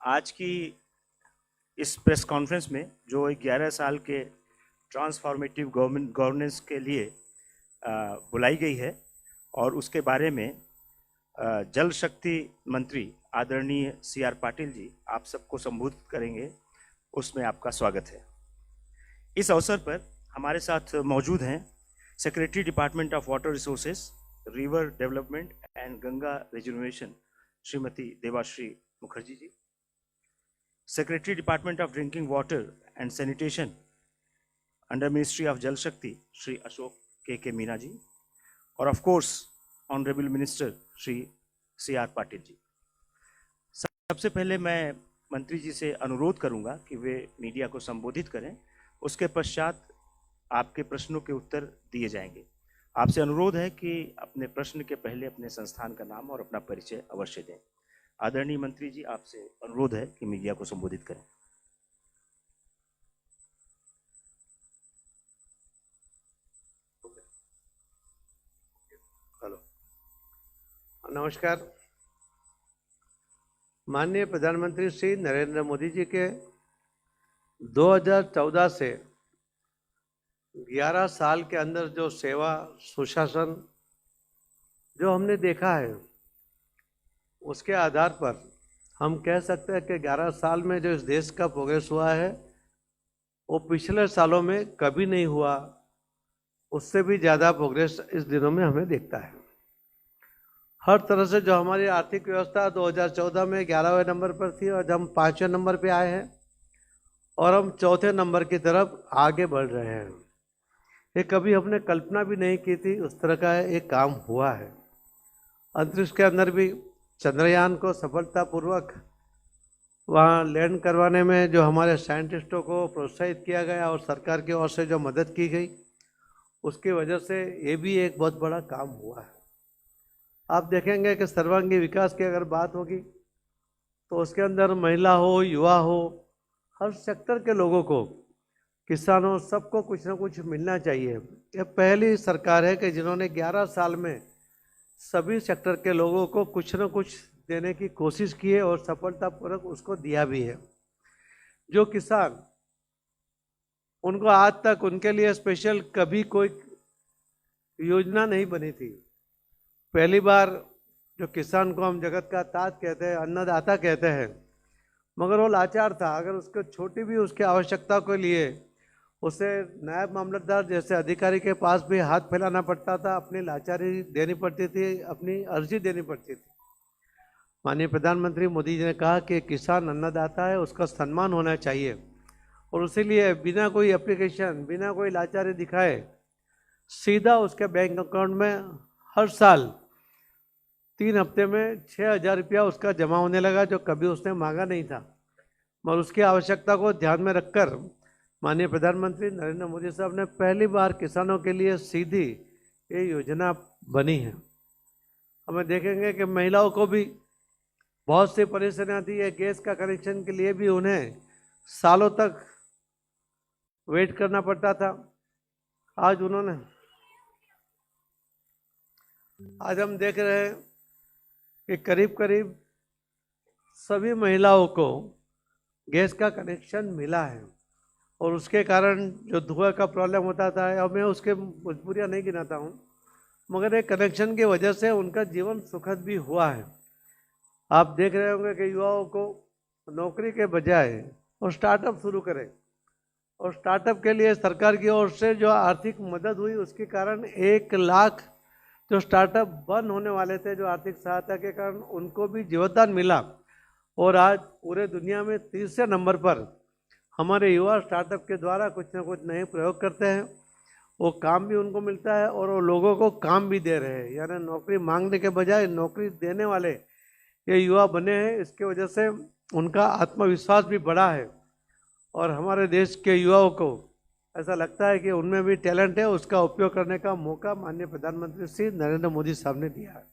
आज की इस प्रेस कॉन्फ्रेंस में जो 11 साल के ट्रांसफॉर्मेटिव गवर्नेंस के लिए बुलाई गई है और उसके बारे में जल शक्ति मंत्री आदरणीय CR पाटिल जी आप सबको संबोधित करेंगे, उसमें आपका स्वागत है। इस अवसर पर हमारे साथ मौजूद हैं secretary department of water resources, river development and Ganga reservation Shrimati Debashree Mukherjee ji, secretary department of drinking water and sanitation under ministry of Jal Shakti Shri Ashok K Meena ji, और of course honourable minister Shri CR Patil ji. सबसे पहले मैं मंत्री जी से अनुरोध करूंगा कि वे मीडिया को संबोधित करें, उसके पश्चात आपके प्रश्नों के उत्तर दिए जाएंगे। आपसे अनुरोध है कि अपने प्रश्न के पहले अपने संस्थान का नाम और अपना परिचय अवश्य दें। आदरणीय मंत्री जी, आपसे अनुरोध है कि मीडिया को संबोधित करें। हेलो, नमस्कार। माननीय प्रधानमंत्री श्री नरेंद्र मोदी जी के 2014 से 11 साल के अंदर जो सेवा सुशासन जो हमने देखा है, उसके आधार पर हम कह सकते हैं कि 11 साल में जो इस देश का प्रोग्रेस हुआ है वो पिछले सालों में कभी नहीं हुआ, उससे भी ज़्यादा प्रोग्रेस इस दिनों में हमें दिखता है। हर तरह से जो हमारी आर्थिक व्यवस्था 2014 में 11वें नंबर पर थी और हम 5वें नंबर पे आए हैं और हम चौथे नंबर की तरफ आगे बढ़ रहे हैं। ये कभी हमने कल्पना भी नहीं की थी, उस तरह का एक काम हुआ है। अंतरिक्ष के अंदर भी चंद्रयान को सफलतापूर्वक वहाँ लैंड करवाने में जो हमारे साइंटिस्टों को प्रोत्साहित किया गया और सरकार की ओर से जो मदद की गई, उसकी वजह से ये भी एक बहुत बड़ा काम हुआ है। आप देखेंगे कि सर्वांगीण विकास की अगर बात होगी तो उसके अंदर महिला हो, युवा हो, हर सेक्टर के लोगों को, किसानों, सबको कुछ ना कुछ मिलना चाहिए। ये पहली सरकार है कि जिन्होंने 11 साल में सभी सेक्टर के लोगों को कुछ ना कुछ देने की कोशिश की है और सफलतापूर्वक उसको दिया भी है। जो किसान, उनको आज तक उनके लिए स्पेशल कभी कोई योजना नहीं बनी थी। पहली बार जो किसान को हम जगत का ताज कहते हैं, अन्नदाता कहते हैं, मगर वो लाचार था। अगर उसको छोटी भी उसकी आवश्यकता के लिए उसे नायब मामलतदार जैसे अधिकारी के पास भी हाथ फैलाना पड़ता था, अपनी लाचारी देनी पड़ती थी, अपनी अर्जी देनी पड़ती थी। माननीय प्रधानमंत्री मोदी जी ने कहा कि किसान अन्नदाता है, उसका सम्मान होना चाहिए और इसीलिए बिना कोई एप्लीकेशन, बिना कोई लाचारी दिखाए सीधा उसके बैंक अकाउंट में हर साल 3 हफ्ते में 6,000 रुपया उसका जमा होने लगा, जो कभी उसने मांगा नहीं था। मगर उसकी आवश्यकता को ध्यान में रखकर माननीय प्रधानमंत्री नरेंद्र मोदी साहब ने पहली बार किसानों के लिए सीधी ये योजना बनी है। हमें देखेंगे कि महिलाओं को भी बहुत सी परेशानियां थी। गैस का कनेक्शन के लिए भी उन्हें सालों तक वेट करना पड़ता था। आज हम देख रहे हैं कि करीब करीब सभी महिलाओं को गैस का कनेक्शन मिला है और उसके कारण जो धुआं का प्रॉब्लम होता था, और मैं उसके मजबूरियाँ नहीं गिनाता हूँ, मगर एक कनेक्शन की वजह से उनका जीवन सुखद भी हुआ है। आप देख रहे होंगे कि युवाओं को नौकरी के बजाय वो स्टार्टअप शुरू करें, और स्टार्टअप के लिए सरकार की ओर से जो आर्थिक मदद हुई, उसके कारण 1 लाख जो स्टार्टअप बंद होने वाले थे, जो आर्थिक सहायता के कारण, उनको भी जीवनदान मिला। और आज पूरे दुनिया में तीसरे नंबर पर हमारे युवा स्टार्टअप के द्वारा कुछ ना कुछ नए प्रयोग करते हैं। वो काम भी उनको मिलता है और वो लोगों को काम भी दे रहे हैं, यानी नौकरी मांगने के बजाय नौकरी देने वाले ये युवा बने हैं। इसके वजह से उनका आत्मविश्वास भी बढ़ा है और हमारे देश के युवाओं को ऐसा लगता है कि उनमें भी टैलेंट है, उसका उपयोग करने का मौका माननीय प्रधानमंत्री श्री नरेंद्र मोदी साहब ने दिया है।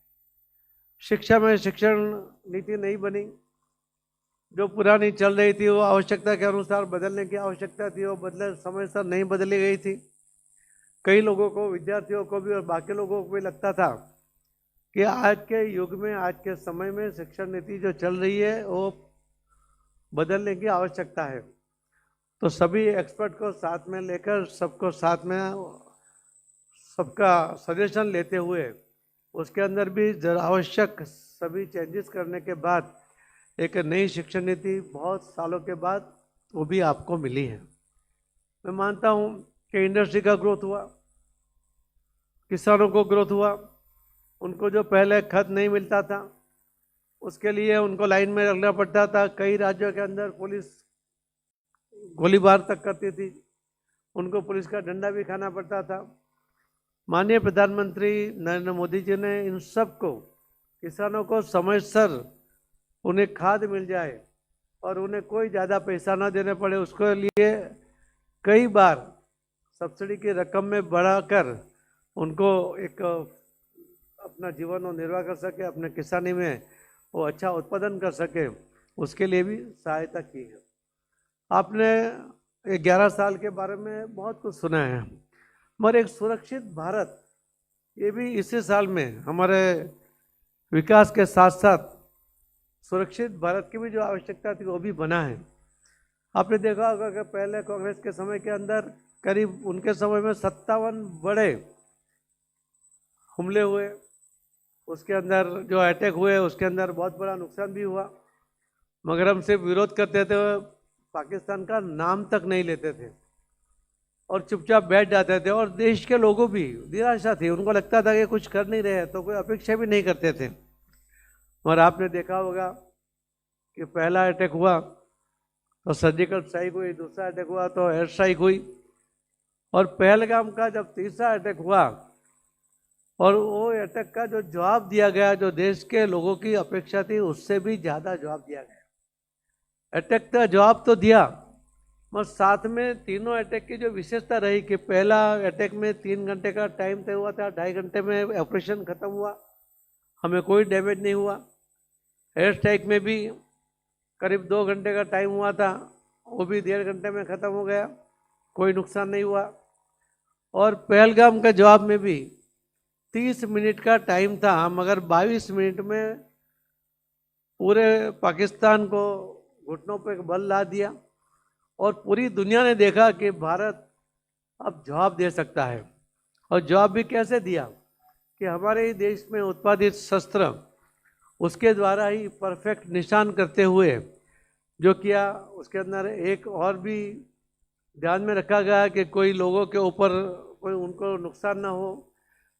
शिक्षा में शिक्षण नीति नहीं बनी, जो पुरानी चल रही थी वो आवश्यकता के अनुसार बदलने की आवश्यकता थी, वो बदले समय से नहीं बदली गई थी। कई लोगों को, विद्यार्थियों को भी और बाकी लोगों को भी लगता था कि आज के युग में, आज के समय में शिक्षा नीति जो चल रही है वो बदलने की आवश्यकता है। तो सभी एक्सपर्ट को साथ में लेकर सबको साथ में सबका सजेशन लेते हुए उसके अंदर भी आवश्यक सभी चेंजेस करने के बाद एक नई शिक्षा नीति बहुत सालों के बाद वो भी आपको मिली है। मैं मानता हूँ कि इंडस्ट्री का ग्रोथ हुआ, किसानों को ग्रोथ हुआ, उनको जो पहले खत नहीं मिलता था उसके लिए उनको लाइन में लगना पड़ता था, कई राज्यों के अंदर पुलिस गोलीबार तक करती थी, उनको पुलिस का डंडा भी खाना पड़ता था। माननीय प्रधानमंत्री नरेंद्र मोदी जी ने इन सब को, किसानों को समयसर उन्हें खाद मिल जाए और उन्हें कोई ज़्यादा पैसा ना देने पड़े, उसके लिए कई बार सब्सिडी की रकम में बढ़ाकर उनको एक अपना जीवन वो निर्वाह कर सके, अपने किसानी में वो अच्छा उत्पादन कर सके, उसके लिए भी सहायता की है। आपने 11 साल के बारे में बहुत कुछ सुना है, मगर एक सुरक्षित भारत ये भी इसी साल में हमारे विकास के साथ साथ सुरक्षित भारत की भी जो आवश्यकता थी वो भी बना है। आपने देखा होगा कि पहले कांग्रेस के समय के अंदर करीब उनके समय में 57 बड़े हमले हुए, उसके अंदर जो अटैक हुए उसके अंदर बहुत बड़ा नुकसान भी हुआ, मगर हम सिर्फ विरोध करते थे, पाकिस्तान का नाम तक नहीं लेते थे और चुपचाप बैठ जाते थे। और देश के लोगों भी निराशा थी, उनको लगता था कि कुछ कर नहीं रहे तो कोई अपेक्षा भी नहीं करते थे। और आपने देखा होगा कि पहला अटैक हुआ तो सर्जिकल स्ट्राइक हुई, दूसरा अटैक हुआ तो एयर स्ट्राइक हुई, और पहलगाम का जब तीसरा अटैक हुआ और वो अटैक का जो जवाब दिया गया, जो देश के लोगों की अपेक्षा थी उससे भी ज़्यादा जवाब दिया गया। अटैक का जवाब तो दिया, मगर साथ में तीनों अटैक की जो विशेषता रही कि पहला अटैक में 3 घंटे का टाइम तय हुआ था, 2.5 घंटे में ऑपरेशन खत्म हुआ, हमें कोई डैमेज नहीं हुआ। एयर स्ट्राइक में भी करीब 2 घंटे का टाइम हुआ था, वो भी 1.5 घंटे में ख़त्म हो गया, कोई नुकसान नहीं हुआ। और पहलगाम के जवाब में भी 30 मिनट का टाइम था, मगर 22 मिनट में पूरे पाकिस्तान को घुटनों पर बल ला दिया और पूरी दुनिया ने देखा कि भारत अब जवाब दे सकता है। और जवाब भी कैसे दिया कि हमारे ही देश में उत्पादित शस्त्र उसके द्वारा ही परफेक्ट निशान करते हुए जो किया, उसके अंदर एक और भी ध्यान में रखा गया कि कोई लोगों के ऊपर कोई उनको नुकसान ना हो,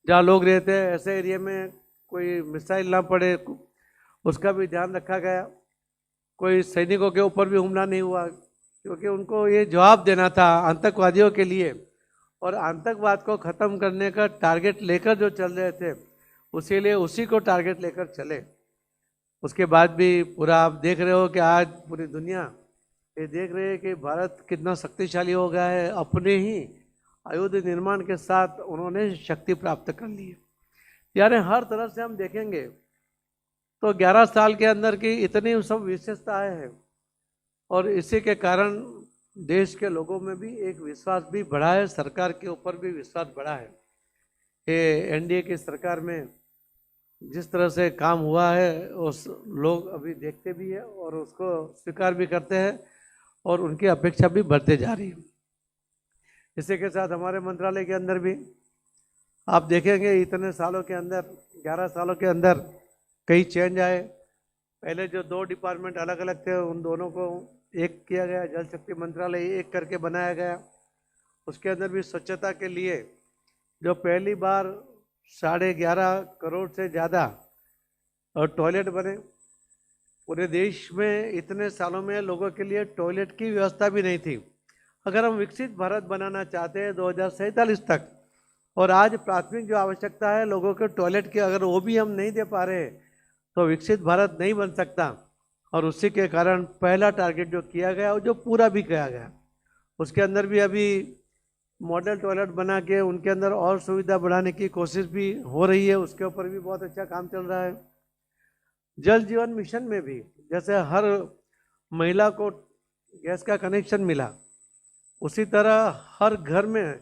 जहाँ लोग रहते हैं ऐसे एरिया में कोई मिसाइल ना पड़े, उसका भी ध्यान रखा गया। कोई सैनिकों के ऊपर भी हमला नहीं हुआ, क्योंकि उनको ये जवाब देना था आतंकवादियों के लिए, और आतंकवाद को ख़त्म करने का टारगेट लेकर जो चल रहे थे उसी लिए उसी को टारगेट लेकर चले। उसके बाद भी पूरा आप देख रहे हो कि आज पूरी दुनिया ये देख रहे हैं कि भारत कितना शक्तिशाली हो गया है, अपने ही आयुध निर्माण के साथ उन्होंने शक्ति प्राप्त कर ली है। यानी हर तरफ से हम देखेंगे तो 11 साल के अंदर की इतनी सब विशेषताएं हैं, और इसी के कारण देश के लोगों में भी एक विश्वास भी बढ़ा है, सरकार के ऊपर भी विश्वास बढ़ा है। ये एनडीए की सरकार में जिस तरह से काम हुआ है उस लोग अभी देखते भी है और उसको स्वीकार भी करते हैं, और उनकी अपेक्षा भी बढ़ते जा रही है। इसी के साथ हमारे मंत्रालय के अंदर भी आप देखेंगे इतने सालों के अंदर, 11 सालों के अंदर कई चेंज आए। पहले जो 2 डिपार्टमेंट अलग अलग थे उन दोनों को एक किया गया, जल शक्ति मंत्रालय एक करके बनाया गया। उसके अंदर भी स्वच्छता के लिए जो पहली बार 11.5 करोड़ से ज़्यादा और टॉयलेट बने। पूरे देश में इतने सालों में लोगों के लिए टॉयलेट की व्यवस्था भी नहीं थी। अगर हम विकसित भारत बनाना चाहते हैं 2047 तक, और आज प्राथमिक जो आवश्यकता है लोगों के टॉयलेट की, अगर वो भी हम नहीं दे पा रहे तो विकसित भारत नहीं बन सकता। और उसी के कारण पहला टारगेट जो किया गया और जो पूरा भी किया गया, उसके अंदर भी अभी मॉडल टॉयलेट बना के उनके अंदर और सुविधा बढ़ाने की कोशिश भी हो रही है, उसके ऊपर भी बहुत अच्छा काम चल रहा है। जल जीवन मिशन में भी जैसे हर महिला को गैस का कनेक्शन मिला, उसी तरह हर घर में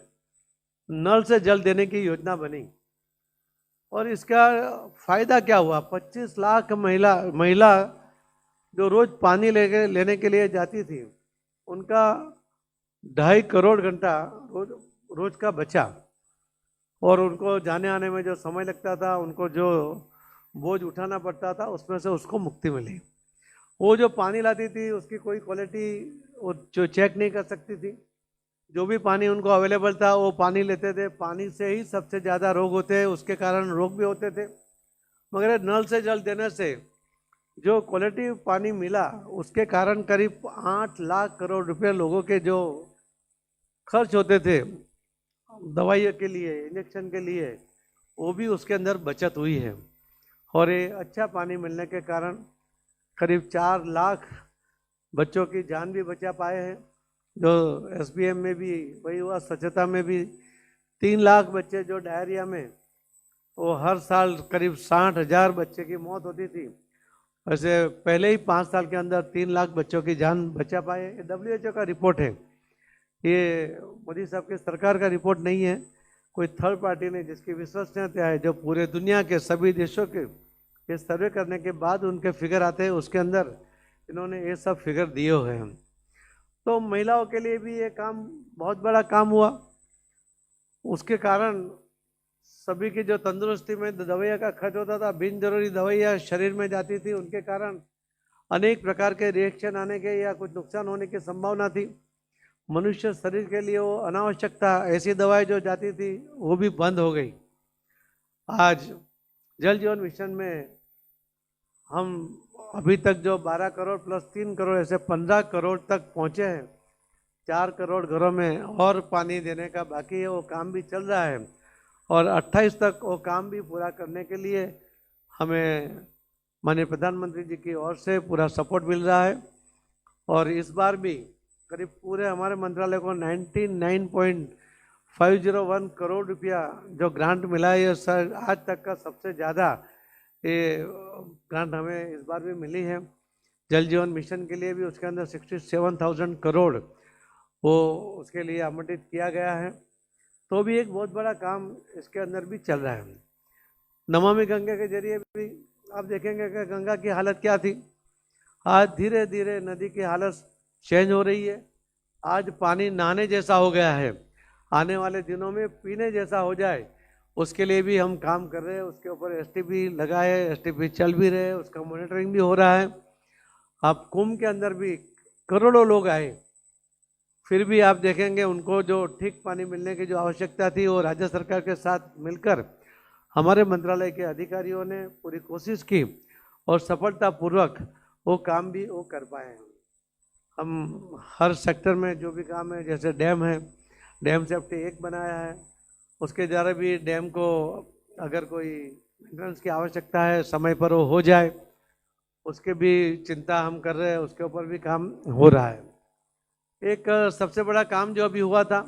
नल से जल देने की योजना बनी। और इसका फायदा क्या हुआ, 25 लाख महिला जो रोज पानी लेने के लिए जाती थी, उनका 2.5 करोड़ घंटा रोज का बचा, और उनको जाने आने में जो समय लगता था, उनको जो बोझ उठाना पड़ता था, उसमें से उसको मुक्ति मिली। वो जो पानी लाती थी उसकी कोई क्वालिटी वो जो चेक नहीं कर सकती थी, जो भी पानी उनको अवेलेबल था वो पानी लेते थे। पानी से ही सबसे ज़्यादा रोग होते हैं, उसके कारण रोग भी होते थे। मगर नल से जल देने से जो क्वालिटी पानी मिला, उसके कारण करीब 8 लाख करोड़ रुपए लोगों के जो खर्च होते थे दवाइयों के लिए, इंजेक्शन के लिए, वो भी उसके अंदर बचत हुई है। और ये अच्छा पानी मिलने के कारण करीब 4 लाख बच्चों की जान भी बचा पाए हैं। जो SBM में भी वही हुआ, स्वच्छता में भी 3 लाख बच्चे जो डायरिया में, वो हर साल करीब 60,000 बच्चे की मौत होती थी। वैसे पहले ही 5 साल के अंदर 3 लाख बच्चों की जान बचा पाए। ये WHO का रिपोर्ट है, ये मोदी साहब की सरकार का रिपोर्ट नहीं है, कोई थर्ड पार्टी ने जिसकी विश्वसनीयता है, जो पूरे दुनिया के सभी देशों के ये सर्वे करने के बाद उनके फिगर आते हैं, उसके अंदर इन्होंने ये सब फिगर दिए हुए हैं। तो महिलाओं के लिए भी ये काम बहुत बड़ा काम हुआ। उसके कारण सभी की जो तंदुरुस्ती में दवाइयाँ का खर्च होता था, बिन जरूरी दवाइयाँ शरीर में जाती थी, उनके कारण अनेक प्रकार के रिएक्शन आने के या कुछ नुकसान होने की संभावना थी। मनुष्य शरीर के लिए वो अनावश्यकता ऐसी दवाएं जो जाती थी वो भी बंद हो गई। आज जल जीवन मिशन में हम अभी तक जो 12 करोड़ प्लस 3 करोड़ ऐसे 15 करोड़ तक पहुँचे हैं। 4 करोड़ घरों में और पानी देने का बाकी है, वो काम भी चल रहा है, और 28 तक वो काम भी पूरा करने के लिए हमें माननीय प्रधानमंत्री जी की ओर से पूरा सपोर्ट मिल रहा है। और इस बार भी करीब पूरे हमारे मंत्रालय को 99.501 करोड़ रुपया जो ग्रांट मिला है, ये सर आज तक का सबसे ज़्यादा ये ग्रांट हमें इस बार भी मिली है। जल जीवन मिशन के लिए भी उसके अंदर 67,000 करोड़ वो उसके लिए आवंटित किया गया है। तो भी एक बहुत बड़ा काम इसके अंदर भी चल रहा है। नमामि गंगा के जरिए भी आप देखेंगे कि गंगा की हालत क्या थी, आज धीरे धीरे नदी की हालत चेंज हो रही है। आज पानी नहाने जैसा हो गया है, आने वाले दिनों में पीने जैसा हो जाए, उसके लिए भी हम काम कर रहे हैं। उसके ऊपर STP लगाए, STP चल भी रहे, उसका मॉनिटरिंग भी हो रहा है। आप कुंभ के अंदर भी करोड़ों लोग आए, फिर भी आप देखेंगे उनको जो ठीक पानी मिलने की जो आवश्यकता थी, वो राज्य सरकार के साथ मिलकर हमारे मंत्रालय के अधिकारियों ने पूरी कोशिश की और सफलतापूर्वक वो काम भी वो कर पाए हैं। हम हर सेक्टर में जो भी काम है, जैसे डैम है, डैम सेफ्टी 1 बनाया है, उसके द्वारा भी डैम को अगर कोई मेंटेनेंस की आवश्यकता है समय पर वो हो जाए, उसके भी चिंता हम कर रहे हैं, उसके ऊपर भी काम हो रहा है। एक सबसे बड़ा काम जो अभी हुआ था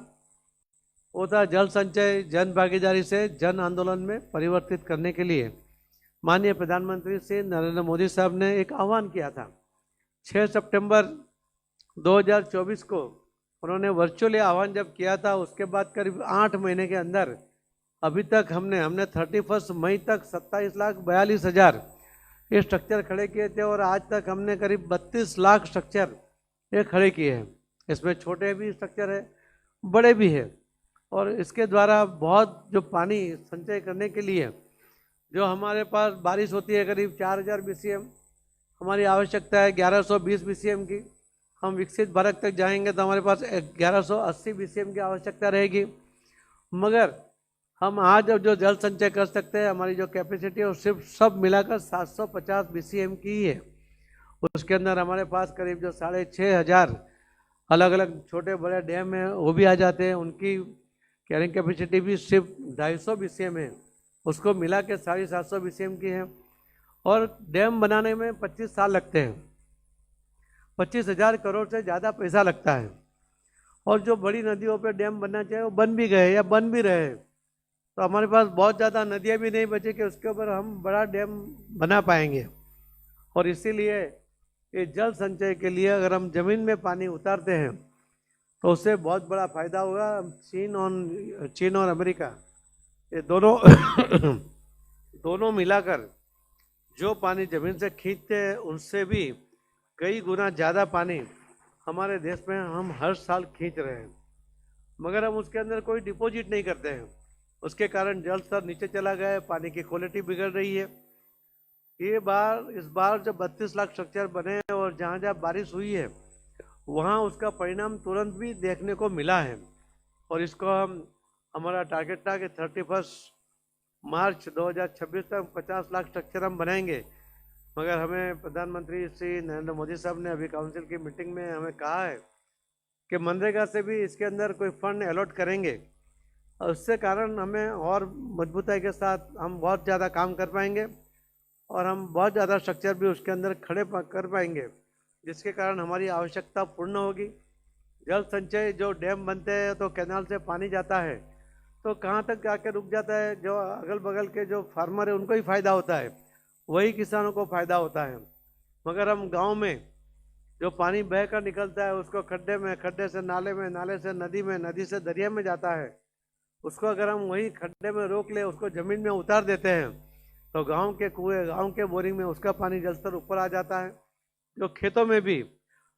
वो था जल संचय जन भागीदारी से जन आंदोलन में परिवर्तित करने के लिए माननीय प्रधानमंत्री श्री नरेंद्र मोदी साहब ने एक आह्वान किया था। 6 सितंबर 2024 को उन्होंने वर्चुअली आह्वान जब किया था, उसके बाद करीब 8 महीने के अंदर अभी तक हमने 31 मई तक 27,42,000 ये स्ट्रक्चर खड़े किए थे, और आज तक हमने करीब 32 लाख स्ट्रक्चर ये खड़े किए हैं। इसमें छोटे भी स्ट्रक्चर है, बड़े भी है, और इसके द्वारा बहुत जो पानी संचय करने के लिए जो हमारे पास बारिश होती है करीब 4,000 BCM, हमारी आवश्यकता है 1120 BCM की। हम विकसित भारत तक जाएंगे तो हमारे पास 1180 BCM की आवश्यकता रहेगी। मगर हम आज जो जल संचय कर सकते हैं, हमारी जो कैपेसिटी है वो सिर्फ सब मिलाकर 750 BCM की ही है। उसके अंदर हमारे पास करीब जो 6,500 अलग अलग छोटे बड़े डैम हैं वो भी आ जाते हैं, उनकी कैरिंग कैपेसिटी भी सिर्फ 250 BCM है, उसको मिला के 750 BCM की है। और डैम बनाने में 25 साल लगते हैं, 25,000 करोड़ से ज़्यादा पैसा लगता है। और जो बड़ी नदियों पे डैम बनना चाहिए वो बन भी गए या बन भी रहे, तो हमारे पास बहुत ज़्यादा नदियाँ भी नहीं बची कि उसके ऊपर हम बड़ा डैम बना पाएंगे। और इसीलिए ये जल संचय के लिए अगर हम ज़मीन में पानी उतारते हैं तो उससे बहुत बड़ा फायदा होगा। चीन और अमेरिका ये दोनों दोनों मिलाकर जो पानी ज़मीन से खींचते हैं, उनसे भी कई गुना ज़्यादा पानी हमारे देश में हम हर साल खींच रहे हैं, मगर हम उसके अंदर कोई डिपॉजिट नहीं करते हैं। उसके कारण जल स्तर नीचे चला गया है, पानी की क्वालिटी बिगड़ रही है। इस बार जब 32 लाख स्ट्रक्चर बने हैं और जहाँ जहाँ बारिश हुई है वहाँ उसका परिणाम तुरंत भी देखने को मिला है। और इसको हमारा टारगेट था कि 31 मार्च 2026 तक 50 लाख स्ट्रक्चर हम बनाएंगे, मगर हमें प्रधानमंत्री श्री नरेंद्र मोदी साहब ने अभी काउंसिल की मीटिंग में हमें कहा है कि मनरेगा से भी इसके अंदर कोई फंड अलॉट करेंगे, और उससे कारण हमें और मजबूती के साथ हम बहुत ज़्यादा काम कर पाएंगे और हम बहुत ज़्यादा स्ट्रक्चर भी उसके अंदर कर पाएंगे, जिसके कारण हमारी आवश्यकता पूर्ण होगी। जल संचय, जो डैम बनते हैं तो कैनाल से पानी जाता है तो कहाँ तक जाकर रुक जाता है, जो अगल बगल के जो फार्मर है उनको ही फायदा होता है, वही किसानों को फायदा होता है। मगर हम गांव में जो पानी बह कर निकलता है उसको खड्डे से नाले में, नाले से नदी में, नदी से दरिया में जाता है, उसको अगर हम वही खड्डे में रोक ले, उसको ज़मीन में उतार देते हैं तो गांव के कुएं, गांव के बोरिंग में उसका पानी जलस्तर ऊपर आ जाता है। जो खेतों में भी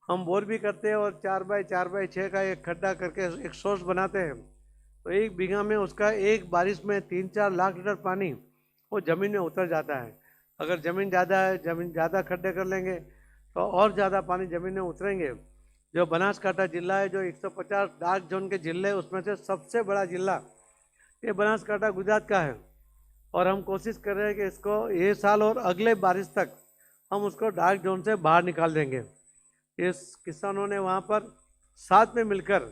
हम बोर भी करते हैं और 4x4x6 का एक खड्डा करके एक सोर्स बनाते हैं, तो एक बीघा में उसका एक बारिश में 3-4 लाख लीटर पानी वो ज़मीन में उतर जाता है। अगर ज़मीन ज़्यादा है, ज़मीन ज़्यादा खड्डे कर लेंगे तो और ज़्यादा पानी ज़मीन में उतरेंगे। जो बनासकांठा जिला है, जो 150 डार्क जोन के जिले, उसमें से सबसे बड़ा जिला ये बनासकांठा गुजरात का है, और हम कोशिश कर रहे हैं कि इसको ये साल और अगले बारिश तक हम उसको डार्क जोन से बाहर निकाल देंगे। इस किसानों ने वहाँ पर साथ में मिलकर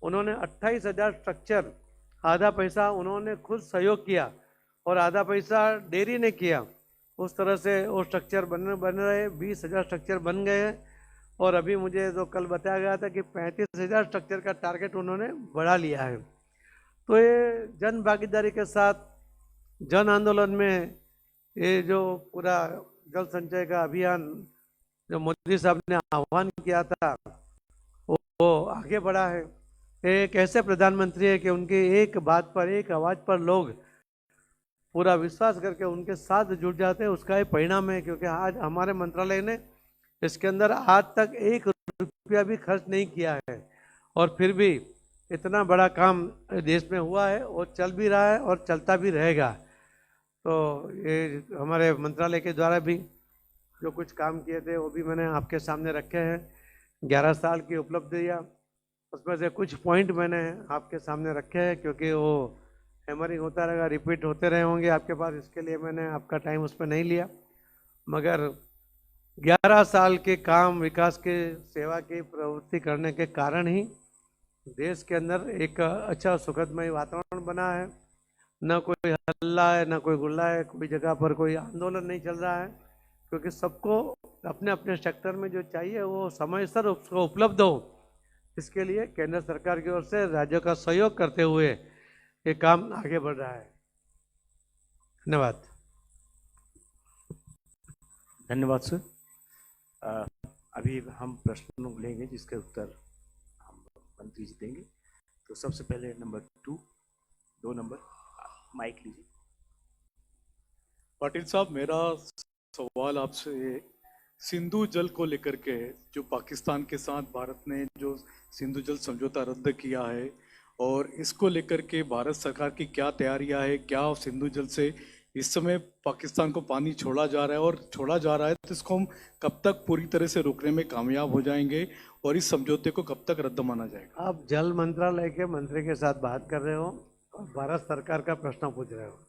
उन्होंने 28,000 स्ट्रक्चर, आधा पैसा उन्होंने खुद सहयोग किया और आधा पैसा डेयरी ने किया। उस तरह से वो स्ट्रक्चर बन रहे, 20,000 स्ट्रक्चर बन गए हैं। और अभी मुझे तो कल बताया गया था कि 35,000 स्ट्रक्चर का टारगेट उन्होंने बढ़ा लिया है। तो ये जन भागीदारी के साथ जन आंदोलन में ये जो पूरा जल संचय का अभियान जो मोदी साहब ने आह्वान किया था वो आगे बढ़ा है। एक ऐसे प्रधानमंत्री है कि उनकी एक बात पर, एक आवाज़ पर लोग पूरा विश्वास करके उनके साथ जुड़ जाते हैं, उसका ये परिणाम है। क्योंकि आज हमारे मंत्रालय ने इसके अंदर आज तक 1 रुपया भी खर्च नहीं किया है, और फिर भी इतना बड़ा काम देश में हुआ है और चल भी रहा है और चलता भी रहेगा। तो ये हमारे मंत्रालय के द्वारा भी जो कुछ काम किए थे वो भी मैंने आपके सामने रखे हैं। 11 साल की उपलब्धियाँ, उसमें से कुछ पॉइंट मैंने आपके सामने रखे हैं, क्योंकि वो हैमरिंग होता रहेगा, रिपीट होते रहे होंगे आपके पास, इसके लिए मैंने आपका टाइम उसमें नहीं लिया। मगर 11 साल के काम, विकास के, सेवा की प्रवृत्ति करने के कारण ही देश के अंदर एक अच्छा सुखदमय वातावरण बना है। न कोई हल्ला है, न कोई गुल्ला है, कोई जगह पर कोई आंदोलन नहीं चल रहा है, क्योंकि सबको अपने अपने सेक्टर में जो चाहिए वो समयसर उसको उपलब्ध हो, इसके लिए केंद्र सरकार की ओर से राज्यों का सहयोग करते हुए ये काम आगे बढ़ रहा है। धन्यवाद। धन्यवाद सर। अभी हम प्रश्न लेंगे जिसके उत्तर हम मंत्री जी देंगे। तो सबसे पहले नंबर 2 नंबर, माइक लीजिए। पाटिल साहब, मेरा सवाल आपसे सिंधु जल को लेकर के है। जो पाकिस्तान के साथ भारत ने जो सिंधु जल समझौता रद्द किया है, और इसको लेकर के भारत सरकार की क्या तैयारियां है? क्या सिंधु जल से इस समय पाकिस्तान को पानी छोड़ा जा रहा है, और छोड़ा जा रहा है तो इसको हम कब तक पूरी तरह से रोकने में कामयाब हो जाएंगे, और इस समझौते को कब तक रद्द माना जाएगा? आप जल मंत्रालय के मंत्री के साथ बात कर रहे हो और भारत सरकार का प्रश्न पूछ रहे हो।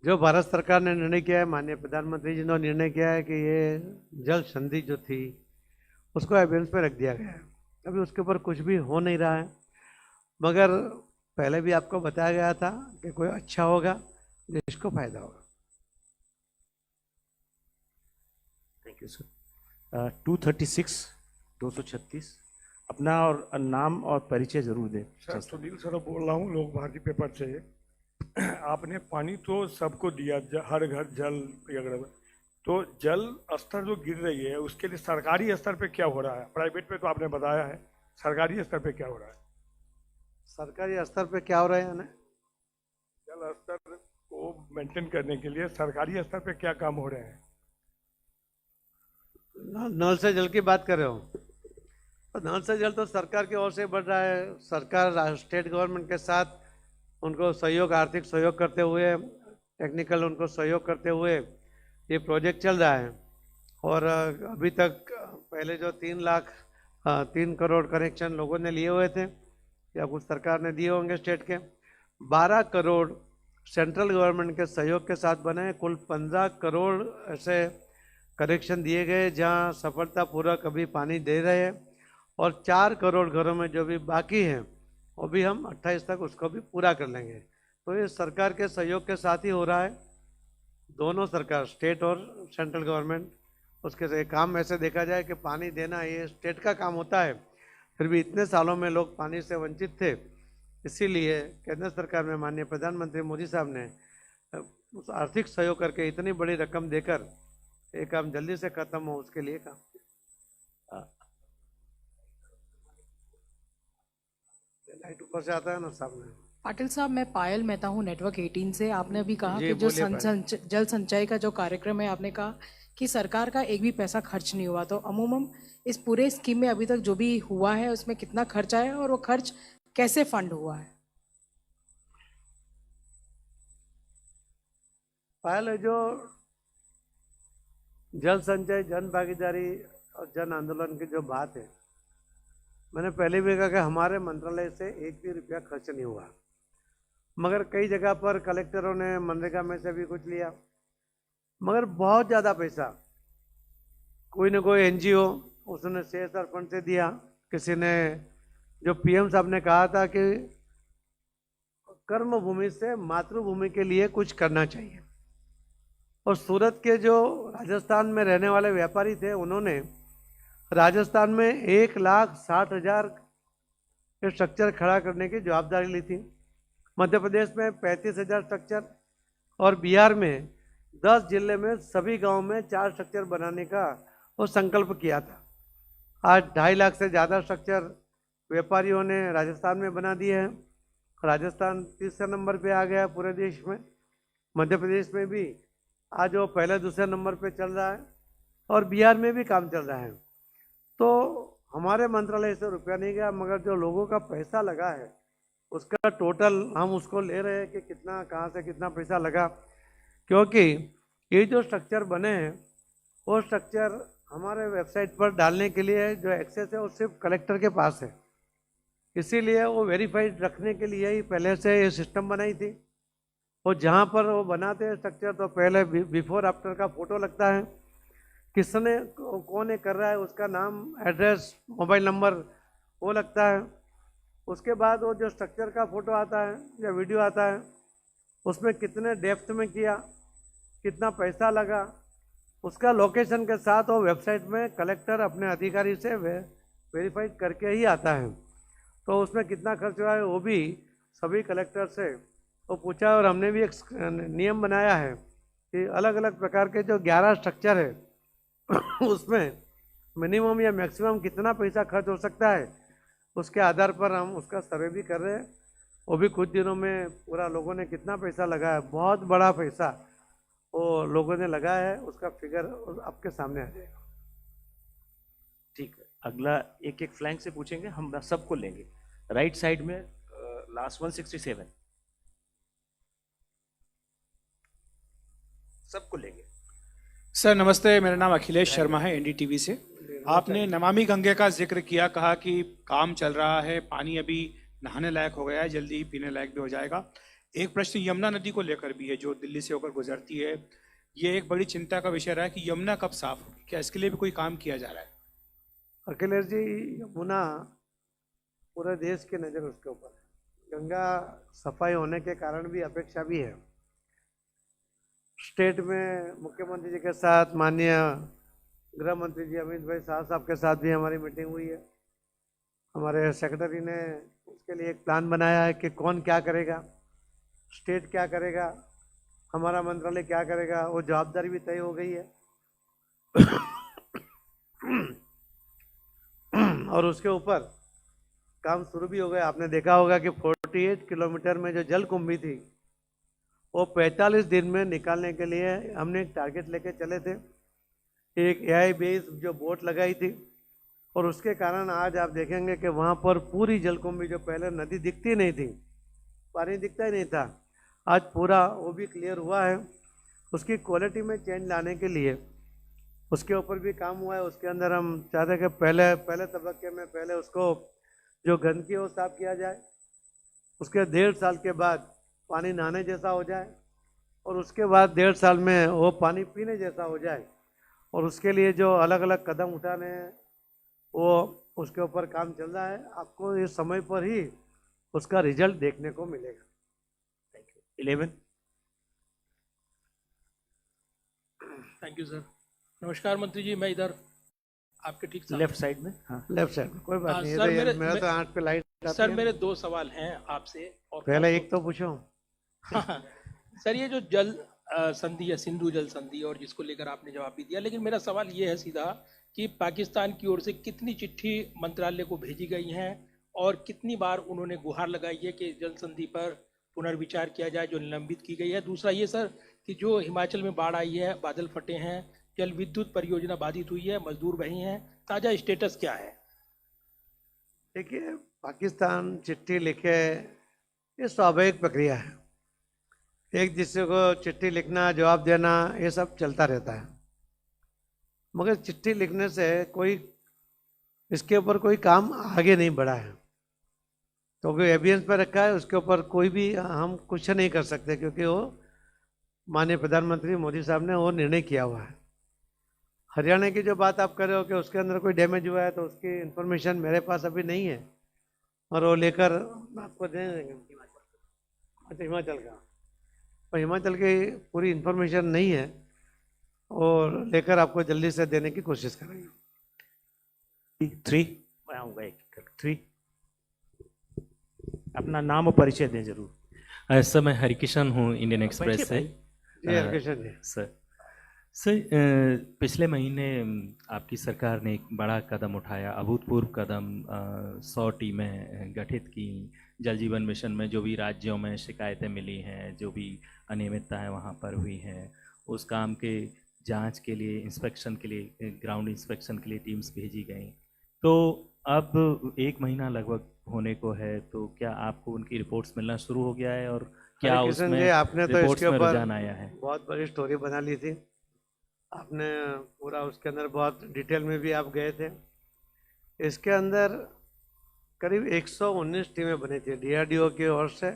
जो भारत सरकार ने निर्णय किया है, माननीय प्रधानमंत्री जी ने निर्णय किया है कि ये जल संधि जो थी उसको एबेंस में रख दिया गया है। अभी उसके ऊपर कुछ भी हो नहीं रहा है, मगर पहले भी आपको बताया गया था कि कोई अच्छा होगा, देश को फायदा होगा। Thank you sir. 236 अपना और नाम और परिचय जरूर दें। सर सुनील सर बोल रहा हूँ, लोक भारती पेपर से। आपने पानी तो सबको दिया, हर घर जल वगैरह, तो जल स्तर जो गिर रही है उसके लिए सरकारी स्तर पे क्या हो रहा है? प्राइवेट पे तो आपने बताया है, सरकारी स्तर पे क्या हो रहा है? सरकारी स्तर पे क्या हो रहा है यानी जल स्तर को मेंटेन करने के लिए सरकारी स्तर पे क्या काम हो रहे हैं? नल से जल की बात कर रहे हो, तो नल से जल तो सरकार की ओर से बढ़ रहा है। सरकार स्टेट गवर्नमेंट के साथ उनको सहयोग, आर्थिक सहयोग करते हुए, टेक्निकल उनको सहयोग करते हुए ये प्रोजेक्ट चल रहा है। और अभी तक पहले जो 3 करोड़ कनेक्शन लोगों ने लिए हुए थे या कुछ सरकार ने दिए होंगे स्टेट के, 12 करोड़ सेंट्रल गवर्नमेंट के सहयोग के साथ बने। कुल 15 करोड़ ऐसे कनेक्शन दिए गए जहां सफलतापूर्वक अभी पानी दे रहे हैं, और 4 करोड़ घरों में जो भी बाकी है वो भी हम 28 तक उसको भी पूरा कर लेंगे। तो ये सरकार के सहयोग के साथ ही हो रहा है, दोनों सरकार, स्टेट और सेंट्रल गवर्नमेंट। उसके से काम ऐसे देखा जाए कि पानी देना ये स्टेट का काम होता है, फिर भी इतने सालों में लोग पानी से वंचित थे, इसीलिए केंद्र सरकार में माननीय प्रधानमंत्री मोदी साहब ने उस आर्थिक सहयोग करके इतनी बड़ी रकम देकर ये काम जल्दी से खत्म हो उसके लिए काम। लाइट ऊपर से आता है ना सामने। पाटिल साहब, मैं पायल मेहता हूँ नेटवर्क 18 से। आपने अभी कहा जी, कि जो बोलिए जल संचय का जो कार्यक्रम है, आपने कहा कि सरकार का एक भी पैसा खर्च नहीं हुआ। तो अमूमन इस पूरे स्कीम में अभी तक जो भी हुआ है उसमें कितना खर्च आया और वो खर्च कैसे फंड हुआ है? पहले जो जल संचय, जन भागीदारी और जन आंदोलन की जो बात है, मैंने पहले भी कहा कि हमारे मंत्रालय से एक भी रुपया खर्च नहीं हुआ, मगर कई जगह पर कलेक्टरों ने मनरेगा में से भी कुछ लिया, मगर बहुत ज़्यादा पैसा कोई न कोई एनजीओ उसने CSR फंड से दिया। किसी ने, जो PM साहब ने कहा था कि कर्म भूमि से मातृभूमि के लिए कुछ करना चाहिए, और सूरत के जो राजस्थान में रहने वाले व्यापारी थे उन्होंने राजस्थान में 1,60,000 स्ट्रक्चर खड़ा करने की जवाबदारी ली थी। मध्य प्रदेश में 35,000 स्ट्रक्चर, और बिहार में 10 जिले में सभी गांव में 4 स्ट्रक्चर बनाने का वो संकल्प किया था। आज 2.5 लाख से ज़्यादा स्ट्रक्चर व्यापारियों ने राजस्थान में बना दिए हैं। राजस्थान तीसरे नंबर पे आ गया पूरे देश में। मध्य प्रदेश में भी आज वो पहले दूसरे नंबर पे चल रहा है, और बिहार में भी काम चल रहा है। तो हमारे मंत्रालय से रुपया नहीं गया, मगर जो लोगों का पैसा लगा है उसका टोटल हम उसको ले रहे हैं कि कितना, कहाँ से कितना पैसा लगा। क्योंकि ये जो स्ट्रक्चर बने हैं वो स्ट्रक्चर हमारे वेबसाइट पर डालने के लिए जो एक्सेस है वो सिर्फ कलेक्टर के पास है, इसीलिए वो वेरीफाइड रखने के लिए ही पहले से ये सिस्टम बनाई थी। और जहाँ पर वो बनाते हैं स्ट्रक्चर तो पहले बिफोर आफ्टर का फोटो लगता है, किसने कौन कर रहा है उसका नाम, एड्रेस, मोबाइल नंबर वो लगता है। उसके बाद वो जो स्ट्रक्चर का फोटो आता है या वीडियो आता है उसमें कितने डेप्थ में किया, कितना पैसा लगा, उसका लोकेशन के साथ वो वेबसाइट में कलेक्टर अपने अधिकारी से वेरीफाइड करके ही आता है। तो उसमें कितना खर्च हुआ है वो भी सभी कलेक्टर से वो पूछा। और हमने भी एक नियम बनाया है कि अलग अलग प्रकार के जो 11 स्ट्रक्चर है उसमें मिनिमम या मैक्सिमम कितना पैसा खर्च हो सकता है, उसके आधार पर हम उसका सर्वे भी कर रहे हैं। वो भी कुछ दिनों में पूरा लोगों ने कितना पैसा लगाया, बहुत बड़ा पैसा वो लोगों ने लगाया है, उसका फिगर आपके सामने आ जाएगा। ठीक है, अगला एक एक फ्लैंक से पूछेंगे, हम सबको लेंगे। राइट साइड में लास्ट 167 सबको लेंगे। सर नमस्ते, मेरा नाम अखिलेश शर्मा है, NDTV से। आपने नमामि गंगे का जिक्र किया, कहा कि काम चल रहा है, पानी अभी नहाने लायक हो गया है, जल्दी ही पीने लायक भी हो जाएगा। एक प्रश्न यमुना नदी को लेकर भी है जो दिल्ली से होकर गुजरती है। ये एक बड़ी चिंता का विषय रहा है कि यमुना कब साफ होगी, क्या इसके लिए भी कोई काम किया जा रहा है? अखिलेश जी, यमुना पूरे देश की नज़र उसके ऊपर है। गंगा सफाई होने के कारण भी अपेक्षा भी है। स्टेट में मुख्यमंत्री जी के साथ माननीय गृह मंत्री जी अमित भाई शाह साहब के साथ भी हमारी मीटिंग हुई है। हमारे सेक्रेटरी ने उसके लिए एक प्लान बनाया है कि कौन क्या करेगा, स्टेट क्या करेगा, हमारा मंत्रालय क्या करेगा, वो जवाबदारी भी तय हो गई है। और उसके ऊपर काम शुरू भी हो गया। आपने देखा होगा कि 48 किलोमीटर में जो जल कुंभी थी वो 45 दिन में निकालने के लिए हमने एक टारगेट लेके चले थे। एक एआई बेस जो बोट लगाई थी, और उसके कारण आज आप देखेंगे कि वहाँ पर पूरी जलकुंभी, जो पहले नदी दिखती नहीं थी, पानी दिखता ही नहीं था, आज पूरा वो भी क्लियर हुआ है। उसकी क्वालिटी में चेंज लाने के लिए उसके ऊपर भी काम हुआ है। उसके अंदर हम चाहते हैं कि पहले पहले तबक्के में पहले उसको जो गंदगी है वो साफ किया जाए, उसके 1.5 साल के बाद पानी नहाने जैसा हो जाए, और उसके बाद 1.5 साल में वो पानी पीने जैसा हो जाए। और उसके लिए जो अलग अलग कदम उठाने हैं वो उसके ऊपर काम चल रहा है। आपको इस समय पर ही उसका रिजल्ट देखने को मिलेगा। Thank you. 11। Thank you sir. नमस्कार मंत्री जी, मैं इधर आपके ठीक सामने। लेफ्ट साइड में, हाँ। लेफ्ट साइड में कोई बात हाँ, नहीं सर, है, मेरे- मेरा तो मैं- आंख पे लाइट आती सर है। मेरे 2 सवाल हैं आपसे। और पहले एक तो पूछो। हाँ, सर ये जो जल संधि है, सिंधु जल संधि, और जिसको लेकर आपने जवाब भी दिया, लेकिन मेरा सवाल ये है सीधा कि पाकिस्तान की ओर से कितनी चिट्ठी मंत्रालय को भेजी गई हैं और कितनी बार उन्होंने गुहार लगाई है कि जल संधि पर पुनर्विचार किया जाए जो निलंबित की गई है। दूसरा ये सर कि जो हिमाचल में बाढ़ आई है, बादल फटे हैं, जल विद्युत परियोजना बाधित हुई है, मजदूर वही हैं, ताज़ा स्टेटस क्या है? देखिए, पाकिस्तान चिट्ठी लिखे ये स्वाभाविक प्रक्रिया है। एक दूसरे को चिट्ठी लिखना, जवाब देना, ये सब चलता रहता है, मगर चिट्ठी लिखने से कोई इसके ऊपर कोई काम आगे नहीं बढ़ा है। तो कोई एविडेंस पर रखा है, उसके ऊपर कोई भी हम कुछ नहीं कर सकते, क्योंकि वो माननीय प्रधानमंत्री मोदी साहब ने वो निर्णय किया हुआ है। हरियाणा की जो बात आप कर रहे हो कि उसके अंदर कोई डैमेज हुआ है, तो उसकी इंफॉर्मेशन मेरे पास अभी नहीं है, और वो लेकर आपको दे देंगे। अच्छा, हिमाचल का, और हिमाचल की पूरी इंफॉर्मेशन नहीं है, और लेकर आपको जल्दी से देने की कोशिश करेंगे। 3। मैं आऊँगा एक 3। अपना नाम और परिचय दें जरूर। सर, मैं हरिकिशन हूँ इंडियन एक्सप्रेस से। जी हरकिशन जी। सर, पिछले महीने आपकी सरकार ने एक बड़ा कदम उठाया, अभूतपूर्व कदम। 100 टीमें गठित की। जल जीवन मिशन में जो भी राज्यों में शिकायतें मिली हैं, जो भी अनियमितताएं वहाँ पर हुई हैं, उस काम के जांच के लिए, इंस्पेक्शन के लिए, ग्राउंड इंस्पेक्शन के लिए टीम्स भेजी गई। तो अब 1 महीना लगभग होने को है, तो क्या आपको उनकी रिपोर्ट्स मिलना शुरू हो गया है, और क्या हरिकिशन उसमें जी, आपने तो रिपोर्ट्स इसके में ऊपर रुझान आया है? बहुत बड़ी स्टोरी बना ली थी आपने, पूरा उसके अंदर बहुत डिटेल में भी आप गए थे। इसके अंदर करीब 119 टीमें बनी थी डीआरडीओ की ओर से,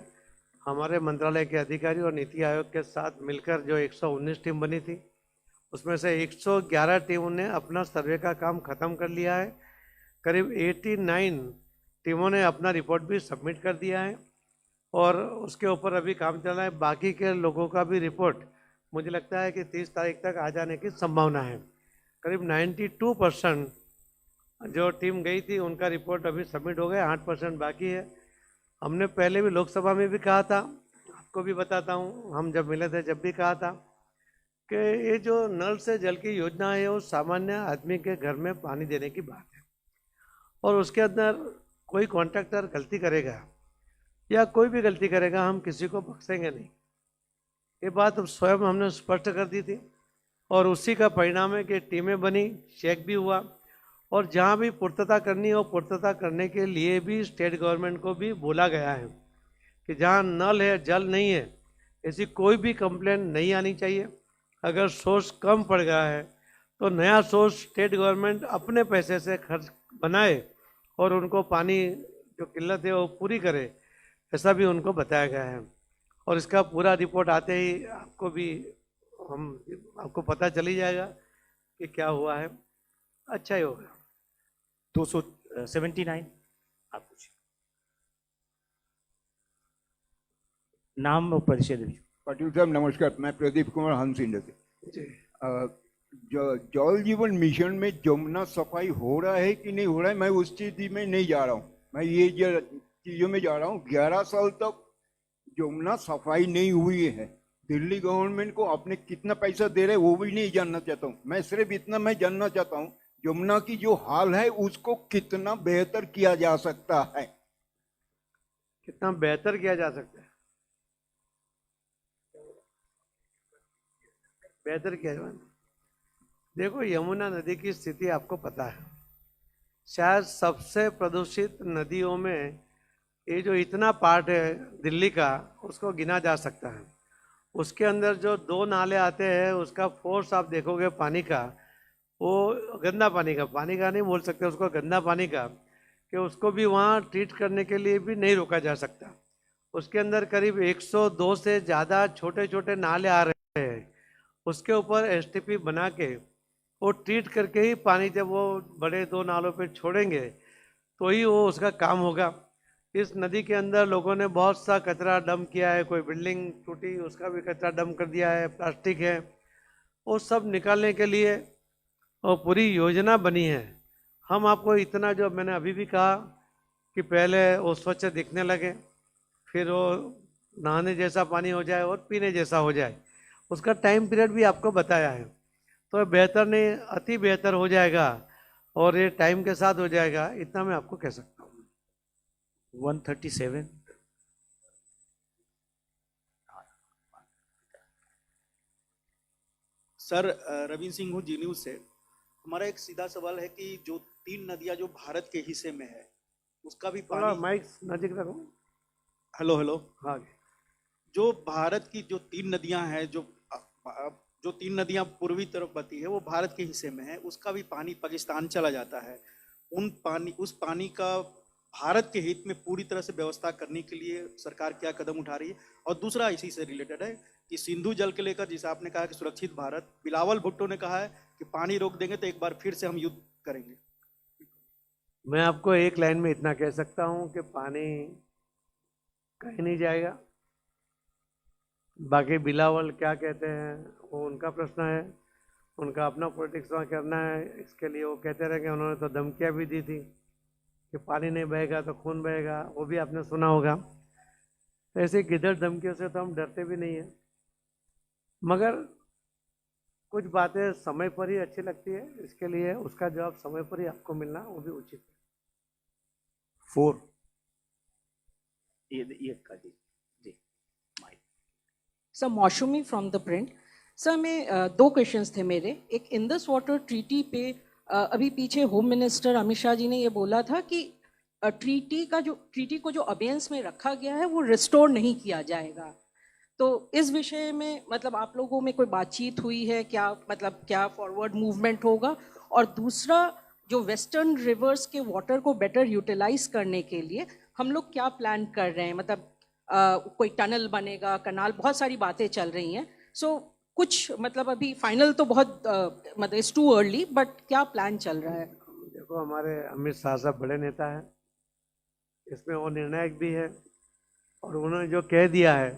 हमारे मंत्रालय के अधिकारी और नीति आयोग के साथ मिलकर जो 119 टीम बनी थी, उसमें से 111 टीमों ने अपना सर्वे का काम ख़त्म कर लिया है। करीब 89 टीमों ने अपना रिपोर्ट भी सबमिट कर दिया है, और उसके ऊपर अभी काम चल रहा है। बाकी के लोगों का भी रिपोर्ट मुझे लगता है कि 30 तारीख तक आ जाने की संभावना है। करीब 92% जो टीम गई थी उनका रिपोर्ट अभी सबमिट हो गया, 8% बाकी है। हमने पहले भी लोकसभा में भी कहा था, आपको भी बताता हूँ, हम जब मिले थे जब भी कहा था कि ये जो नल से जल की योजना है वो सामान्य आदमी के घर में पानी देने की बात है, और उसके अंदर कोई कॉन्ट्रैक्टर गलती करेगा या कोई भी गलती करेगा, हम किसी को बख्शेंगे नहीं। ये बात स्वयं हमने स्पष्ट कर दी थी, और उसी का परिणाम है कि टीमें बनी, चेक भी हुआ, और जहाँ भी पूर्तता करनी हो पूर्तता करने के लिए भी स्टेट गवर्नमेंट को भी बोला गया है कि जहाँ नल है, जल नहीं है, ऐसी कोई भी कंप्लेंट नहीं आनी चाहिए। अगर सोर्स कम पड़ गया है तो नया सोर्स स्टेट गवर्नमेंट अपने पैसे से खर्च बनाए और उनको पानी जो किल्लत है वो पूरी करे, ऐसा भी उनको बताया गया है। और इसका पूरा रिपोर्ट आते ही आपको पता चली जाएगा कि क्या हुआ है, अच्छा ही होगा। 279। आप पूछिए, नाम और परिचय दीजिए। पाटिल साहब नमस्कार, मैं प्रदीप कुमार हंसिंडे से। जल जीवन मिशन में जमुना सफाई हो रहा है कि नहीं हो रहा है, मैं उस चीज में नहीं जा रहा हूँ, मैं ये चीजों में जा रहा हूँ। 11 साल तक जमुना सफाई नहीं हुई है। दिल्ली गवर्नमेंट को आपने कितना पैसा दे रहे वो भी नहीं जानना चाहता हूँ, मैं सिर्फ इतना मैं जानना चाहता हूँ जमुना की जो हाल है उसको कितना बेहतर किया जा सकता है। कितना बेहतर किया जा सकता है, बेहतर किया जाए। देखो, यमुना नदी की स्थिति आपको पता है, शायद सबसे प्रदूषित नदियों में ये जो इतना पार्ट है दिल्ली का, उसको गिना जा सकता है। उसके अंदर जो 2 नाले आते हैं, उसका फोर्स आप देखोगे पानी का, वो गंदा पानी का नहीं बोल सकते उसको, गंदा पानी का, कि उसको भी वहाँ ट्रीट करने के लिए भी नहीं रोका जा सकता। उसके अंदर करीब 102 से ज़्यादा छोटे छोटे नाले आ रहे हैं, उसके ऊपर एसटीपी बना के वो ट्रीट करके ही पानी जब वो बड़े 2 नालों पे छोड़ेंगे तो ही वो उसका काम होगा। इस नदी के अंदर लोगों ने बहुत सा कचरा डंप किया है, कोई बिल्डिंग टूटी उसका भी कचरा डंप कर दिया है, प्लास्टिक है, वो सब निकालने के लिए और पूरी योजना बनी है। हम आपको इतना, जो मैंने अभी भी कहा कि पहले वो स्वच्छ दिखने लगे, फिर वो नहाने जैसा पानी हो जाए और पीने जैसा हो जाए, उसका टाइम पीरियड भी आपको बताया है। तो बेहतर नहीं, अति बेहतर हो जाएगा और ये टाइम के साथ हो जाएगा, इतना मैं आपको कह सकता हूँ। 137। सर, रविंद्र सिंह हूँ जी न्यूज़ से। हमारा एक सीधा सवाल है कि जो 3 नदियां जो भारत के हिस्से में है, उसका भी थोड़ा पानी, माइक नजीक रखो। हेलो हेलो, हाँ, जो भारत की जो 3 नदियां हैं, जो 3 नदियां पूर्वी तरफ बहती है, वो भारत के हिस्से में है, उसका भी पानी पाकिस्तान चला जाता है। उस पानी का भारत के हित में पूरी तरह से व्यवस्था करने के लिए सरकार क्या कदम उठा रही है? और दूसरा इसी से रिलेटेड है कि सिंधु जल के लेकर, जिसे आपने कहा कि सुरक्षित भारत, बिलावल भुट्टो ने कहा है कि पानी रोक देंगे तो एक बार फिर से हम युद्ध करेंगे। मैं आपको एक लाइन में इतना कह सकता हूँ कि पानी कहीं नहीं जाएगा। बाकी बिलावल क्या कहते हैं वो उनका प्रश्न है, उनका अपना पॉलिटिक्स वहाँ करना है। इसके लिए वो कहते रहे कि उन्होंने तो धमकियाँ भी दी थी कि पानी नहीं बहेगा तो खून बहेगा, वो भी आपने सुना होगा। ऐसे गिदड़ धमकियों से तो हम डरते भी नहीं हैं, मगर कुछ बातें समय पर ही अच्छी लगती है, इसके लिए उसका जवाब समय पर ही आपको मिलना वो भी उचित है। 4 ये का जी माइक। सर, मौसमी फ्रॉम द प्रिंट। सर, मैं 2 क्वेश्चंस थे मेरे। एक, इंदस वाटर ट्रीटी पे अभी पीछे होम मिनिस्टर अमित शाह जी ने ये बोला था कि ट्रीटी को जो अबेंस में रखा गया है वो रिस्टोर नहीं किया जाएगा। तो इस विषय में मतलब आप लोगों में कोई बातचीत हुई है क्या? मतलब क्या फॉरवर्ड मूवमेंट होगा? और दूसरा, जो वेस्टर्न रिवर्स के वाटर को बेटर यूटिलाइज करने के लिए हम लोग क्या प्लान कर रहे हैं? मतलब कोई टनल बनेगा, कनाल, बहुत सारी बातें चल रही हैं। सो कुछ मतलब अभी फाइनल तो बहुत मतलब इट्स टू अर्ली, बट क्या प्लान चल रहा है? देखो, हमारे अमित शाह साहब बड़े नेता हैं, इसमें वो निर्णायक भी है, और उन्होंने जो कह दिया है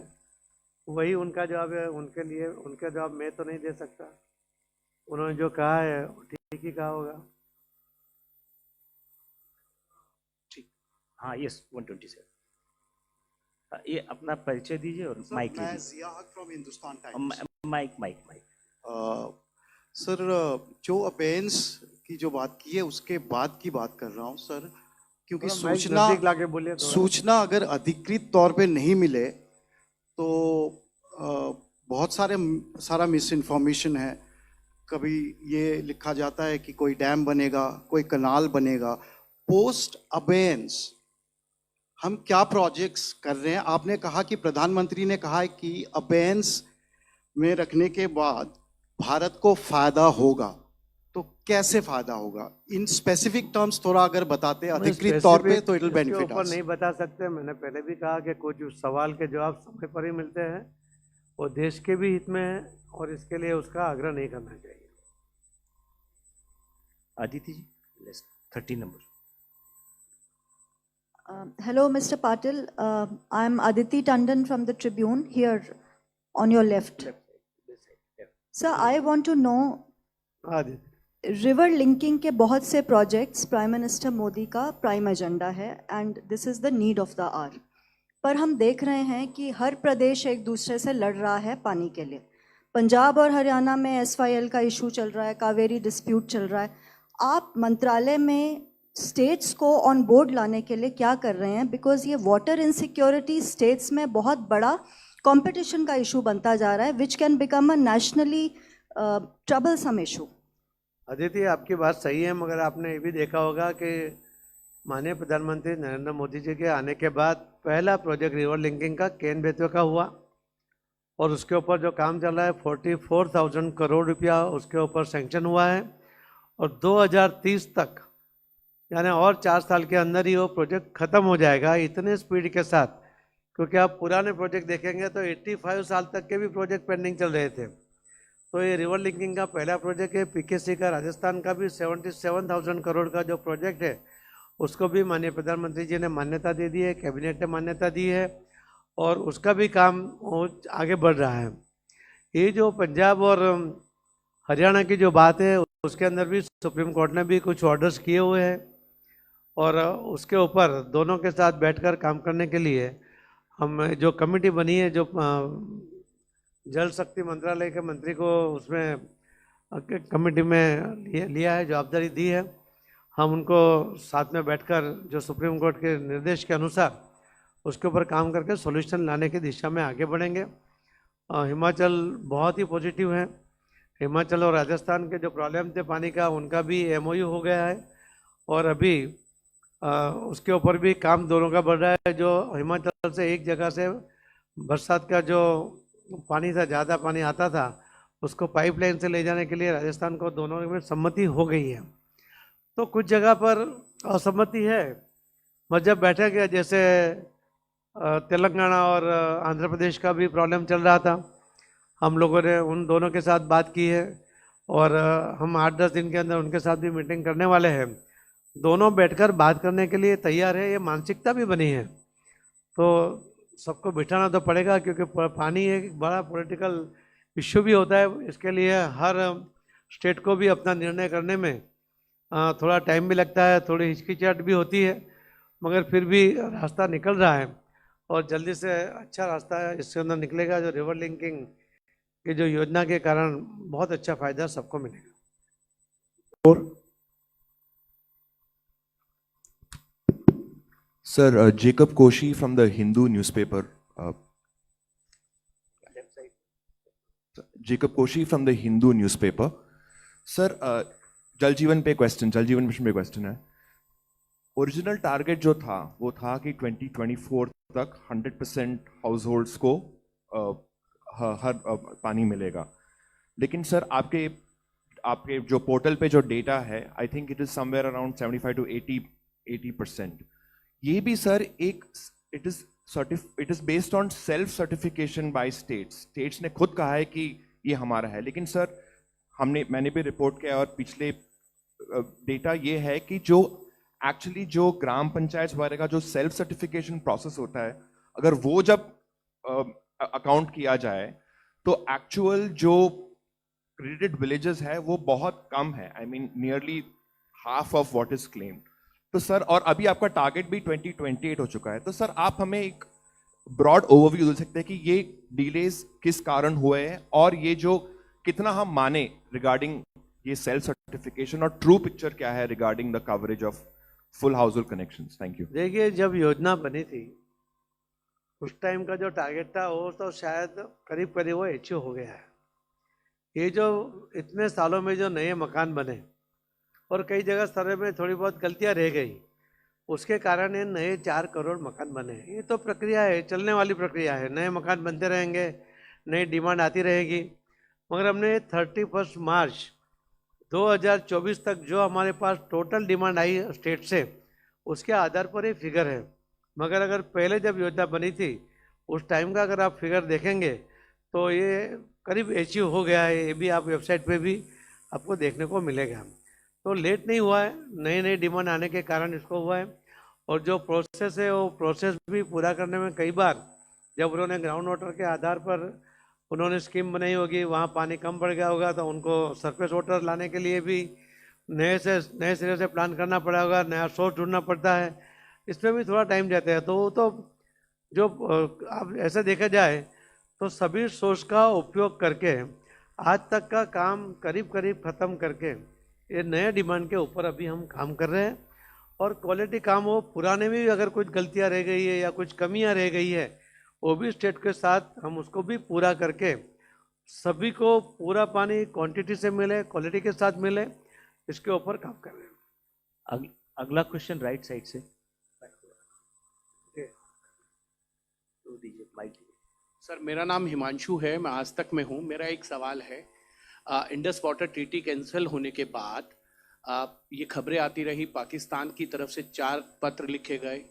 वही उनका जवाब है। उनके लिए उनका जवाब मैं तो नहीं दे सकता, उन्होंने जो कहा है वो ठीक ही कहा होगा। ठीक, हाँ, यस 127। ये अपना परिचय दीजिए और माइक मैं लीजिए। Zia Haq from Hindustan Times. Mike. Sir, जो अबेंस की जो बात की है उसके बाद की बात कर रहा हूँ सर, क्योंकि थोड़ा माइक नजदीक लाके बोलिए थोड़ा। सूचना अगर अधिकृत तौर पे नहीं मिले तो बहुत सारा मिस इन्फॉर्मेशन है। कभी ये लिखा जाता है कि कोई डैम बनेगा, कोई कनाल बनेगा। पोस्ट अबेंस हम क्या प्रोजेक्ट्स कर रहे हैं? आपने कहा कि प्रधानमंत्री ने कहा है कि अबेंस में रखने के बाद भारत को फायदा होगा, तो कैसे फायदा होगा? इन स्पेसिफिक टर्म्स थोड़ा अगर बताते अधिकृत तौर पे तो इट विल बेनिफिट ऊपर अस। नहीं बता सकते। मैंने पहले भी कहा कि कुछ सवाल के जवाब समय पर ही मिलते हैं, वो देश के भी हित में है और इसके लिए उसका आग्रह नहीं करना चाहिए। आदिति जी, 13 number. Hello, Mr. Patil. I'm Aditi Tandon from the Tribune, here on your left. Sir, I want to know, river linking के बहुत से प्रोजेक्ट्स प्राइम मिनिस्टर मोदी का प्राइम एजेंडा है and this is the need of the hour. पर हम देख रहे हैं कि हर प्रदेश एक दूसरे से लड़ रहा है पानी के लिए। पंजाब और हरियाणा में SYL का इशू चल रहा है, कावेरी डिस्प्यूट चल रहा है। आप मंत्रालय में स्टेट्स को ऑन बोर्ड लाने के लिए क्या कर रहे हैं? बिकॉज ये वाटर इनसिक्योरिटी स्टेट्स में बहुत बड़ा कंपटीशन का इशू बनता जा रहा है, which can become a nationally troublesome issue. Aditi, आपकी बात सही है, मगर आपने ये भी देखा होगा कि माननीय प्रधानमंत्री नरेंद्र मोदी जी के आने के बाद पहला प्रोजेक्ट रिवर लिंकिंग का केन बेतवा का हुआ, और उसके ऊपर जो काम चल रहा है 44,000 करोड़ रुपया उसके ऊपर सैंक्शन हुआ है, और 2030 तक यानी और 4 साल के अंदर ही वो प्रोजेक्ट खत्म हो जाएगा इतने स्पीड के साथ। क्योंकि आप पुराने प्रोजेक्ट देखेंगे तो 85 साल तक के भी प्रोजेक्ट पेंडिंग चल रहे थे। तो ये रिवर लिंकिंग का पहला प्रोजेक्ट है। पीकेसी का राजस्थान का भी 77,000 करोड़ का जो प्रोजेक्ट है उसको भी माननीय प्रधानमंत्री जी ने मान्यता दे दी है, कैबिनेट ने मान्यता दी है, और उसका भी काम आगे बढ़ रहा है। ये जो पंजाब और हरियाणा की जो बात है उसके अंदर भी सुप्रीम कोर्ट ने भी कुछ ऑर्डर्स किए हुए हैं, और उसके ऊपर दोनों के साथ बैठकर काम करने के लिए हम जो कमेटी बनी है, जो जल शक्ति मंत्रालय के मंत्री को उसमें कमेटी में लिया है, जवाबदारी दी है, हम उनको साथ में बैठकर जो सुप्रीम कोर्ट के निर्देश के अनुसार उसके ऊपर काम करके सॉल्यूशन लाने की दिशा में आगे बढ़ेंगे। हिमाचल बहुत ही पॉजिटिव है। हिमाचल और राजस्थान के जो प्रॉब्लम थे पानी का, उनका भी MOU हो गया है, और अभी उसके ऊपर भी काम दोनों का बढ़ रहा है। जो हिमाचल से एक जगह से बरसात का जो पानी था, ज़्यादा पानी आता था, उसको पाइपलाइन से ले जाने के लिए राजस्थान को दोनों में सम्मति हो गई है। तो कुछ जगह पर असहमति है, मगर जब बैठा गया, जैसे तेलंगाना और आंध्र प्रदेश का भी प्रॉब्लम चल रहा था, हम लोगों ने उन दोनों के साथ बात की है, और हम 8-10 दिन के अंदर उनके साथ भी मीटिंग करने वाले हैं। दोनों बैठकर बात करने के लिए तैयार है, ये मानसिकता भी बनी है। तो सबको बिठाना तो पड़ेगा, क्योंकि पानी एक बड़ा पॉलिटिकल इश्यू भी होता है। इसके लिए हर स्टेट को भी अपना निर्णय करने में थोड़ा टाइम भी लगता है, थोड़ी हिचकिचाहट भी होती है, मगर फिर भी रास्ता निकल रहा है, और जल्दी से अच्छा रास्ता है इसके अंदर निकलेगा। जो रिवर लिंकिंग की जो योजना के कारण बहुत अच्छा फायदा सबको मिलेगा। और Sir, Jacob Koshi from the Hindu newspaper. Jacob Koshi from the Hindu newspaper. Sir, जल जीवन पे क्वेश्चन, जल जीवन मिशन पे क्वेश्चन है। ओरिजिनल टारगेट जो था वो था कि 2024 तक 100% हाउस को हर पानी मिलेगा। लेकिन सर आपके जो पोर्टल पे जो डेटा है, I think it is somewhere around 75 to 80%। ये भी sir it is based on self certification by states ने खुद कहा है कि ये हमारा है। लेकिन सर मैंने भी रिपोर्ट किया, और पिछले डेटा ये है कि जो एक्चुअली जो ग्राम पंचायत वगैरह का जो सेल्फ सर्टिफिकेशन प्रोसेस होता है, अगर वो जब अकाउंट किया जाए तो एक्चुअल जो क्रेडिटेड विलेजेस है वो बहुत कम है। I mean nearly half of what is claimed. तो सर, और अभी आपका टारगेट भी 2028 हो चुका है। तो सर आप हमें एक ब्रॉड ओवरव्यू दे सकते हैं कि ये डिलेज किस कारण हुए हैं, और ये जो कितना हम माने रिगार्डिंग ये सेल्फ सर्टिफिकेशन, और ट्रू पिक्चर क्या है regarding the coverage of full house hold connections. Thank you. देखिए, जब योजना बनी थी उस टाइम का जो टारगेट था वो तो शायद करीब करीब वो अचीव हो गया है। ये जो इतने सालों में जो नए मकान बने और कई जगह सर्वे में थोड़ी बहुत गलतियां रह गई, उसके कारण ये नए 4 करोड़ मकान बने। ये तो प्रक्रिया है, चलने वाली प्रक्रिया है। नए मकान बनते रहेंगे, नई डिमांड आती रहेगी। मगर हमने 31 मार्च 2024 तक जो हमारे पास टोटल डिमांड आई स्टेट से, उसके आधार पर ये फिगर है। मगर अगर पहले जब योजना बनी थी उस टाइम का अगर आप फिगर देखेंगे तो ये करीब अचीव हो गया है। ये भी आप वेबसाइट पे भी आपको देखने को मिलेगा। तो लेट नहीं हुआ है, नई नई डिमांड आने के कारण इसको हुआ है। और जो प्रोसेस है वो प्रोसेस भी पूरा करने में कई बार जब उन्होंने ग्राउंड वाटर के आधार पर उन्होंने स्कीम बनाई होगी, वहाँ पानी कम पड़ गया होगा तो उनको सरफेस वाटर लाने के लिए भी नए सिरे से प्लान करना पड़ा होगा, नया सोर्स ढूंढना पड़ता है। इसमें भी थोड़ा टाइम जाता है। तो जो अब ऐसे देखा जाए तो सभी सोर्स का उपयोग करके आज तक का काम करीब करीब ख़त्म करके ये नए डिमांड के ऊपर अभी हम काम कर रहे हैं। और क्वालिटी काम हो, पुराने में भी अगर कुछ गलतियां रह गई है या कुछ कमियां रह गई है, वो भी स्टेट के साथ हम उसको भी पूरा करके सभी को पूरा पानी क्वांटिटी से मिले, क्वालिटी के साथ मिले, इसके ऊपर काम कर रहे हैं। अगला क्वेश्चन राइट साइड से तो दीजिए माइक। सर मेरा नाम हिमांशु है, मैं आज तक में हूँ। मेरा एक सवाल है, इंडस वाटर ट्रीटी कैंसिल होने के बाद ये खबरें आती रही, पाकिस्तान की तरफ से 4 पत्र लिखे गए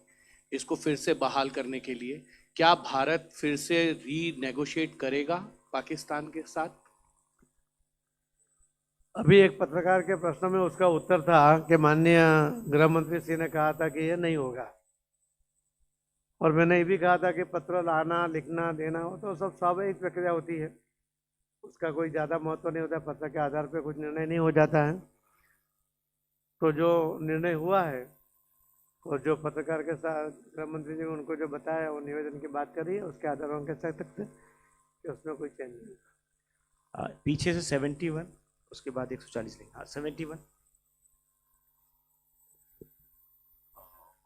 इसको फिर से बहाल करने के लिए। क्या भारत फिर से रीनेगोशिएट करेगा पाकिस्तान के साथ? अभी एक पत्रकार के प्रश्न में उसका उत्तर था कि माननीय गृह मंत्री जी ने कहा था कि ये नहीं होगा, और मैंने ये भी कहा था कि पत्र लाना, लिखना, देना हो तो सब स्वाभाविक प्रक्रिया होती है, उसका कोई ज़्यादा महत्व नहीं होता, पत्र के आधार पर कुछ निर्णय नहीं हो जाता है। तो जो निर्णय हुआ है, और जो पत्रकार के साथ गृह मंत्री जी ने उनको जो बताया, वो निवेदन की बात करी है, उसके आधार पर हम कह सकते हैं कि उसमें कोई चेंज नहीं। पीछे से 71, उसके बाद 140 लेंगे। हाँ 71।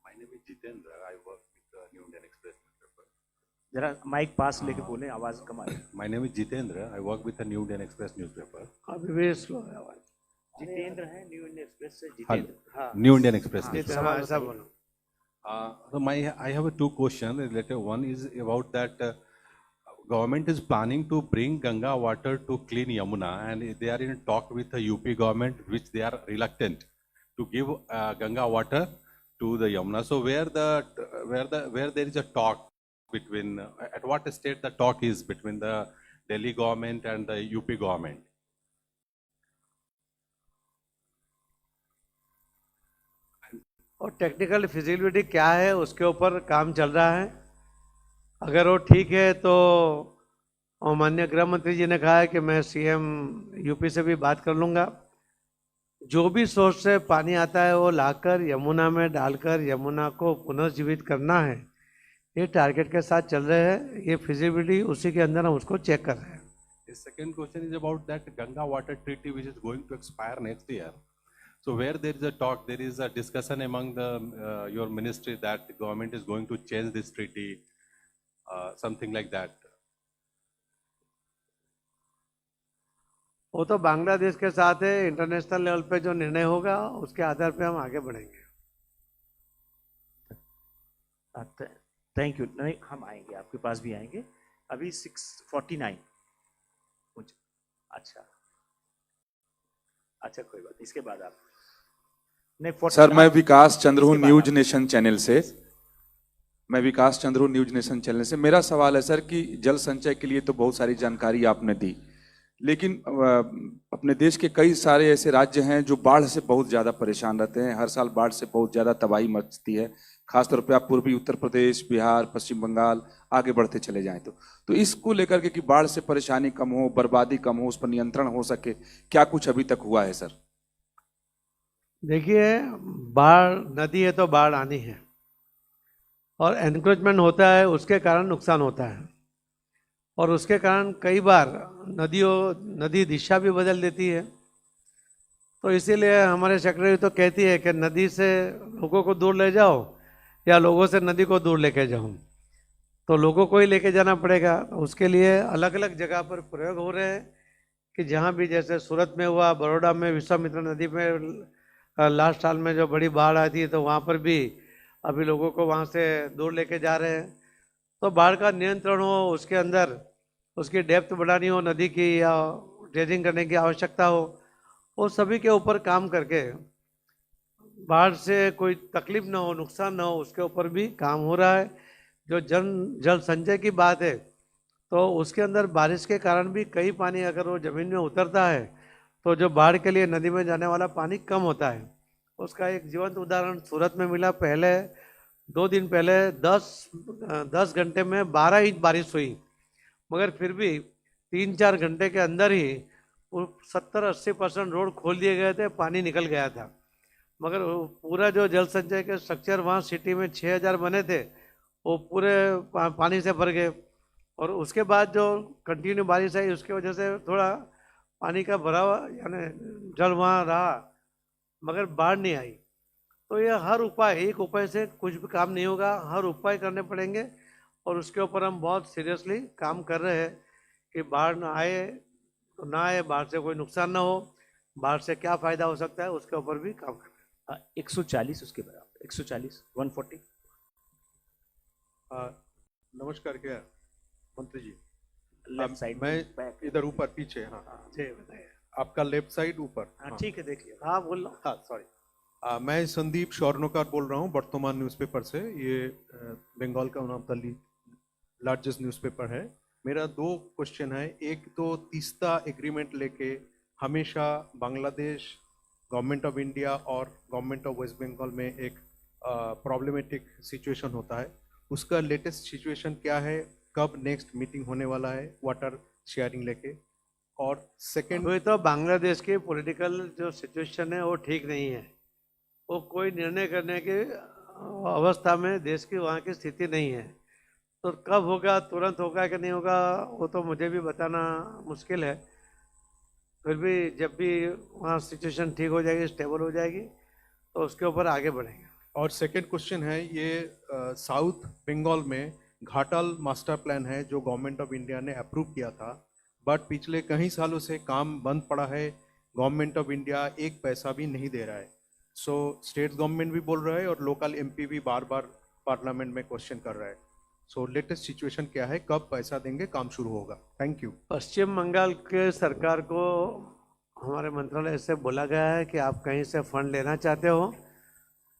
My name is Jitendra. I work with the New Indian Express newspaper. जरा माइक पास लेके बोलें, आवाज कम आ रही है। My name is Jitendra. I work with the New Indian Express newspaper. अभी भी स्लो है आवाज। जितेंद्र है, न्यू इंडियन एक्सप्रेस से जितेंद्र। हाँ, New Indian Express हाँ, newspaper. ऐसा बोलो। So I have 2 questions related. One is about that government is planning to bring Ganga water to clean Yamuna, and they are in talk with the UP government, which they are reluctant to give Ganga water to the Yamuna. So where there is a talk between at what state the talk is between the Delhi government and the UP government? और technical feasibility क्या है उसके ऊपर काम चल रहा है। अगर वो ठीक है तो माननीय गृह मंत्री जी ने कहा है कि मैं सीएम यूपी से भी बात कर लूँगा। जो भी सोर्स से पानी आता है वो लाकर यमुना में डालकर यमुना को पुनर्जीवित करना है, ये टारगेट के साथ चल रहे हैं। ये फिजिबिलिटी उसी के अंदर हम उसको चेक कर रहे हैं। The second question is about that Ganga water treaty which is going to expire next year. So where there is a talk, there is a discussion among the your ministry that the government is going to change this treaty, something like that. वो तो बांग्लादेश के साथ है, international level पे जो निर्णय होगा उसके आधार पे हम आगे बढ़ेंगे। Thank you. नहीं, हम आएंगे, आपके पास भी आएंगे। अभी 649। अच्छा कोई बात, इसके बाद आप नहीं। सर मैं विकास चंद्र हूँ न्यूज नेशन चैनल से। मेरा सवाल है सर कि जल संचय के लिए तो बहुत सारी जानकारी आपने दी, लेकिन अपने देश के कई सारे ऐसे राज्य हैं जो बाढ़ से बहुत ज़्यादा परेशान रहते हैं। हर साल बाढ़ से बहुत ज़्यादा तबाही मचती है, खासतौर पे आप पूर्वी उत्तर प्रदेश, बिहार, पश्चिम बंगाल आगे बढ़ते चले जाएं तो इसको लेकर के कि बाढ़ से परेशानी कम हो, बर्बादी कम हो, उस पर नियंत्रण हो सके, क्या कुछ अभी तक हुआ है सर? देखिए, बाढ़ नदी है तो बाढ़ आनी है, और एनक्रोचमेंट होता है उसके कारण नुकसान होता है, और उसके कारण कई बार नदी दिशा भी बदल देती है। तो इसीलिए हमारे सेक्रेटरी तो कहती है कि नदी से लोगों को दूर ले जाओ या लोगों से नदी को दूर लेके जाओ। तो लोगों को ही लेके जाना पड़ेगा। उसके लिए अलग अलग जगह पर प्रयोग हो रहे हैं कि जहाँ भी, जैसे सूरत में हुआ, बड़ौदा में विश्वामित्र नदी में लास्ट साल में जो बड़ी बाढ़ आई थी, तो वहाँ पर भी अभी लोगों को वहाँ से दूर लेके जा रहे हैं। तो बाढ़ का नियंत्रण हो, उसके अंदर उसकी डेप्थ बढ़ानी हो नदी की, या ड्रेजिंग करने की आवश्यकता हो, वो सभी के ऊपर काम करके बाढ़ से कोई तकलीफ ना हो, नुकसान ना हो, उसके ऊपर भी काम हो रहा है। जो जल संचय की बात है, तो उसके अंदर बारिश के कारण भी कई पानी अगर वो ज़मीन में उतरता है तो जो बाढ़ के लिए नदी में जाने वाला पानी कम होता है। उसका एक जीवंत उदाहरण सूरत में मिला। पहले 2 दिन पहले 10 घंटे में 12 इंच बारिश हुई, मगर फिर भी 3-4 घंटे के अंदर ही 70-80% रोड खोल दिए गए थे, पानी निकल गया था। मगर पूरा जो जल संचय के स्ट्रक्चर वहाँ सिटी में 6000 बने थे, वो पूरे पानी से भर गए। और उसके बाद जो कंटिन्यू बारिश आई, उसकी वजह से थोड़ा पानी का भराव यानी जल वहाँ रहा, मगर बाढ़ नहीं आई। तो ये हर उपाय, एक उपाय से कुछ भी काम नहीं होगा, हर उपाय करने पड़ेंगे, और उसके ऊपर हम बहुत सीरियसली काम कर रहे हैं कि बाढ़ ना आए तो ना आए, बाढ़ से कोई नुकसान ना हो। बाढ़ से क्या फायदा हो सकता है उसके ऊपर भी काम करना है। 140 उसके बराबर, 140, 140। नमस्कार क्या मंत्री जी, लेफ्ट साइड मैं इधर ऊपर पीछे, हाँ जी बताइए। आपका लेफ्ट साइड ऊपर। हाँ ठीक है, देखिए। हाँ बोल लो। हाँ सॉरी, मैं संदीप शौर्णकार बोल रहा हूँ वर्तमान न्यूज़पेपर से। ये बंगाल का one of the largest newspaper है। मेरा 2 क्वेश्चन है। एक तो तीस्ता एग्रीमेंट लेके हमेशा बांग्लादेश, गवर्नमेंट ऑफ इंडिया और गवर्नमेंट ऑफ वेस्ट बंगाल में एक प्रॉब्लमेटिक सिचुएशन होता है, उसका लेटेस्ट सिचुएशन क्या है, कब नेक्स्ट मीटिंग होने वाला है वाटर शेयरिंग लेके? और सेकेंड, अभी तो बांग्लादेश की पॉलिटिकल जो सिचुएशन है वो ठीक नहीं है, वो कोई निर्णय करने की अवस्था में देश की वहाँ की स्थिति नहीं है। तो कब होगा, तुरंत होगा कि नहीं होगा, वो तो मुझे भी बताना मुश्किल है। फिर भी जब भी वहाँ सिचुएशन ठीक हो जाएगी, स्टेबल हो जाएगी, तो उसके ऊपर आगे बढ़ेंगे। और सेकेंड क्वेश्चन है, ये साउथ बंगाल में घाटाल मास्टर प्लान है जो गवर्नमेंट ऑफ इंडिया ने अप्रूव किया था, बट पिछले कई सालों से काम बंद पड़ा है। गवर्नमेंट ऑफ इंडिया एक पैसा भी नहीं दे रहा है। सो स्टेट गवर्नमेंट भी बोल रहा है और लोकल एमपी भी बार बार पार्लियामेंट में क्वेश्चन कर रहा है। सो लेटेस्ट सिचुएशन क्या है, कब पैसा देंगे, काम शुरू होगा? Thank you. पश्चिम बंगाल के सरकार को हमारे मंत्रालय से बोला गया है कि आप कहीं से फंड लेना चाहते हो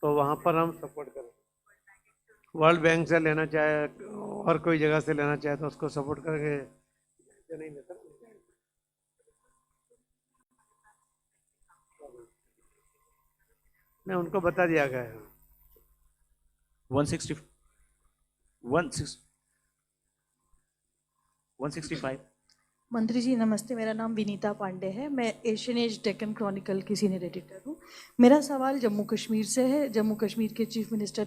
तो वहाँ पर हम सपोर्ट करें। वर्ल्ड बैंक से लेना चाहे और कोई जगह से लेना चाहे तो उसको सपोर्ट करेंगे। नहीं देता नहीं, उनको बता दिया गया है। 165। मंत्री जी नमस्ते, मेरा नाम विनीता पांडे है, मैं एशियन एज डेक्कन क्रॉनिकल की सीनियर एडिटर हूँ। मेरा सवाल जम्मू कश्मीर से है। जम्मू कश्मीर के चीफ मिनिस्टर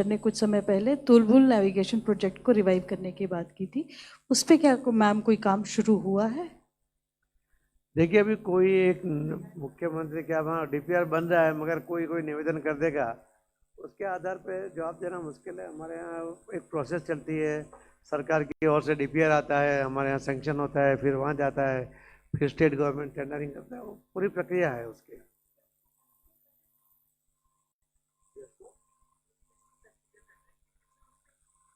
ने कुछ समय पहले तुलबुल नेविगेशन प्रोजेक्ट को रिवाइव करने की बात की थी, उस पर क्या मैम कोई काम शुरू हुआ है? देखिए, अभी कोई एक मुख्यमंत्री क्या वहाँ डीपीआर बन रहा है, मगर कोई निवेदन कर देगा, उसके आधार पे जवाब देना मुश्किल है। हमारे यहाँ एक प्रोसेस चलती है, सरकार की ओर से डीपीआर आता है, हमारे यहाँ सैंक्शन होता है, फिर वहाँ जाता है, फिर स्टेट गवर्नमेंट टेंडरिंग करता है, वो पूरी प्रक्रिया है उसकी।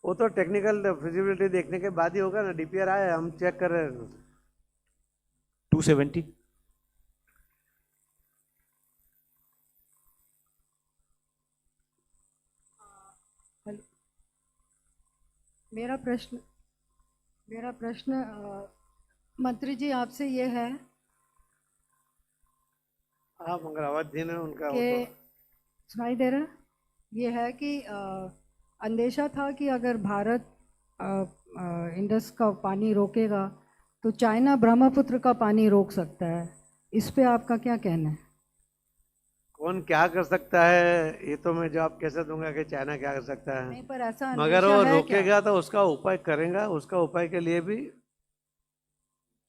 वो तो टेक्निकल फिजिबिलिटी देखने के बाद ही होगा ना। डीपीआर आया, हम चेक कर रहे हैं। 270। मेरा प्रश्न मंत्री जी आपसे ये है, आप मगर आवाज देना उनका कि सुनाई दे रहा है, ये है कि अंदेशा था कि अगर भारत इंडस का पानी रोकेगा तो चाइना ब्रह्मपुत्र का पानी रोक सकता है। इस पे आपका क्या कहना है? कौन क्या कर सकता है ये तो मैं जवाब कैसे दूंगा कि चाइना क्या कर सकता है। नहीं, पर ऐसा मगर वो अंदेशा है रोकेगा क्या? तो उसका उपाय करेगा, उसका उपाय के लिए भी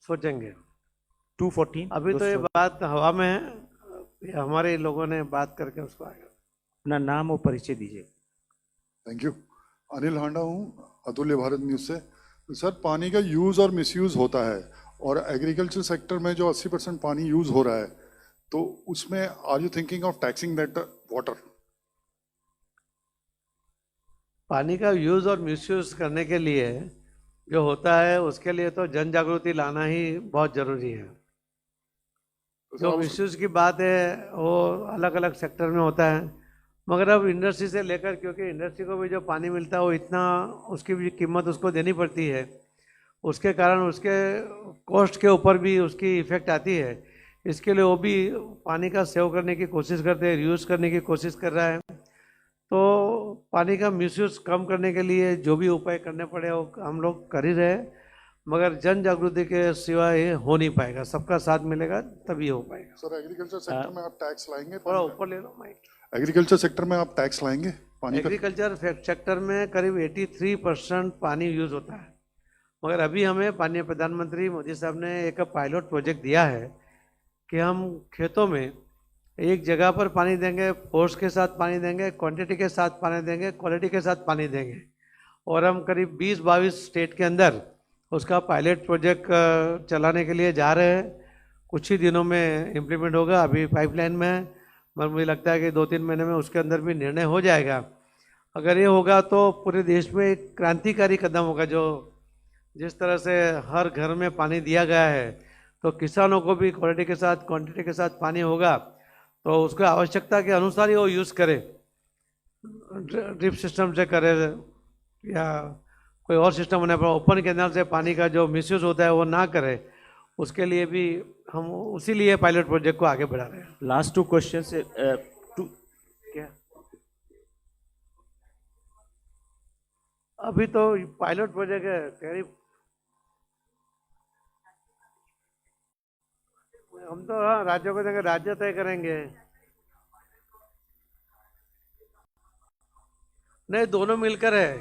सोचेंगे। 214। अभी तो ये बात हवा में है, ये हमारे लोगों ने बात करके उसको आएगा। अपना नाम और परिचय दीजिए। Thank you. अनिल हांडा हूँ, अतुल्य भारत न्यूज़ से। तो सर, पानी का यूज़ और मिसयूज़ होता है, और एग्रीकल्चर सेक्टर में जो 80% पानी यूज़ हो रहा है, तो उसमें are you thinking of taxing that water? पानी का यूज़ और मिसयूज़ करने के लिए जो होता है उसके लिए तो जन जागृति लाना ही बहुत ज़रूरी है। जो मिसयूज़ की बात है वो अलग अलग सेक्टर में होता है, मगर अब इंडस्ट्री से लेकर, क्योंकि इंडस्ट्री को भी जो पानी मिलता है वो इतना, उसकी भी कीमत उसको देनी पड़ती है, उसके कारण उसके कॉस्ट के ऊपर भी उसकी इफ़ेक्ट आती है। इसके लिए वो भी पानी का सेव करने की कोशिश करते हैं, रीयूज़ करने की कोशिश कर रहा है। तो पानी का मिसयूज़ कम करने के लिए जो भी उपाय करने पड़े वो हम लोग कर ही रहे हैं, मगर जन जागृति के सिवा ये हो नहीं पाएगा। सबका साथ मिलेगा तभी हो पाएगा। सर, एग्रीकल्चर सेक्टर में आप टैक्स लाएंगे? थोड़ा ऊपर ले लो माइक। एग्रीकल्चर सेक्टर में आप टैक्स लाएंगे पानी का? एग्रीकल्चर सेक्टर में करीब 83% पानी यूज़ होता है, मगर अभी हमें माननीय प्रधानमंत्री मोदी साहब ने एक पायलट प्रोजेक्ट दिया है कि हम खेतों में एक जगह पर पानी देंगे, फोर्स के साथ पानी देंगे, क्वांटिटी के साथ पानी देंगे, क्वालिटी के साथ पानी देंगे, और हम करीब 20-22 स्टेट के अंदर उसका पायलट प्रोजेक्ट चलाने के लिए जा रहे हैं। कुछ ही दिनों में इम्प्लीमेंट होगा, अभी पाइपलाइन में है, मगर मुझे लगता है कि 2-3 महीने में उसके अंदर भी निर्णय हो जाएगा। अगर ये होगा तो पूरे देश में एक क्रांतिकारी कदम होगा। जो जिस तरह से हर घर में पानी दिया गया है, तो किसानों को भी क्वालिटी के साथ क्वांटिटी के साथ पानी होगा, तो उसको आवश्यकता के अनुसार ही वो यूज़ करे, ड्रिप सिस्टम से करे या कोई और सिस्टम होने पर ओपन कैनाल से पानी का जो मिसयूज होता है वो ना करे। उसके लिए भी हम उसी लिए पायलट प्रोजेक्ट को आगे बढ़ा रहे हैं। लास्ट 2 क्वेश्चन से क्या अभी तो पायलट प्रोजेक्ट है, करीब हम तो हाँ राज्यों को देंगे, राज्य तय करेंगे। नहीं, दोनों मिलकर है,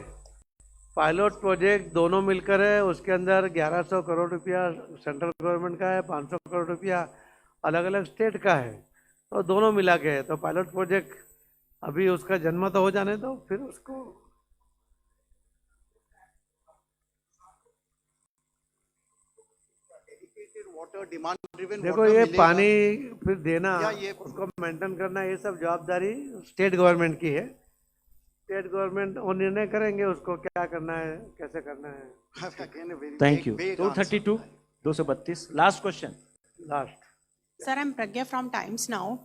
पायलट प्रोजेक्ट दोनों मिलकर है। उसके अंदर 1100 करोड़ रुपया सेंट्रल गवर्नमेंट का है, 500 करोड़ रुपया अलग अलग स्टेट का है, तो दोनों मिला के है। तो पायलट प्रोजेक्ट अभी उसका जन्म तो हो जाने दो, फिर उसको वाटर डिमांड ड्रिवन देखो, ये पानी फिर देना, उसको मेंटेन करना, ये सब जवाबदारी स्टेट गवर्नमेंट की है। स्टेट गवर्नमेंट वो निर्णय करेंगे उसको क्या करना है, कैसे करना है। Thank you. 232 232 last question. Last sir, I am Pragya from times now.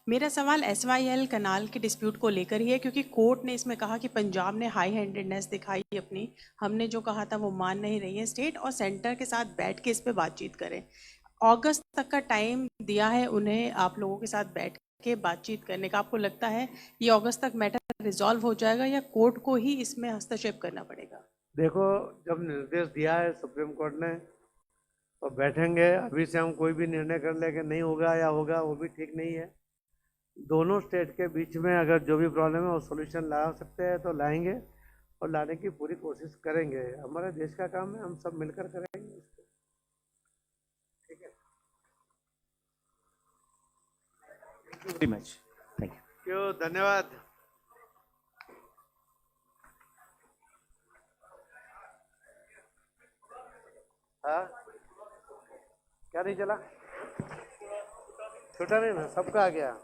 मेरा सवाल SYL कनाल के डिस्प्यूट को लेकर ही है, क्योंकि कोर्ट ने इसमें कहा कि पंजाब ने हाई हैंडेडनेस दिखाई अपनी, हमने जो कहा था वो मान नहीं रही है। स्टेट और सेंटर के साथ बैठ के इस पे बातचीत करें। अगस्त तक का टाइम दिया है उन्हें आप लोगों के साथ बैठ के बातचीत करने का। आपको लगता है ये अगस्त तक मैटर रिजॉल्व हो जाएगा या कोर्ट को ही इसमें हस्तक्षेप करना पड़ेगा? देखो, जब निर्देश दिया है सुप्रीम कोर्ट ने तो बैठेंगे। अभी से हम कोई भी निर्णय कर ले कि नहीं होगा या होगा, वो भी ठीक नहीं है। दोनों स्टेट के बीच में अगर जो भी प्रॉब्लम है वो सोल्यूशन ला सकते हैं तो लाएंगे और लाने की पूरी कोशिश करेंगे। हमारे देश का काम है, हम सब मिलकर करेंगे। ठीक है, वेरी मच, थैंक यू, धन्यवाद। हाँ, क्या नहीं चला? छोटा नहीं ना, सबका आ गया।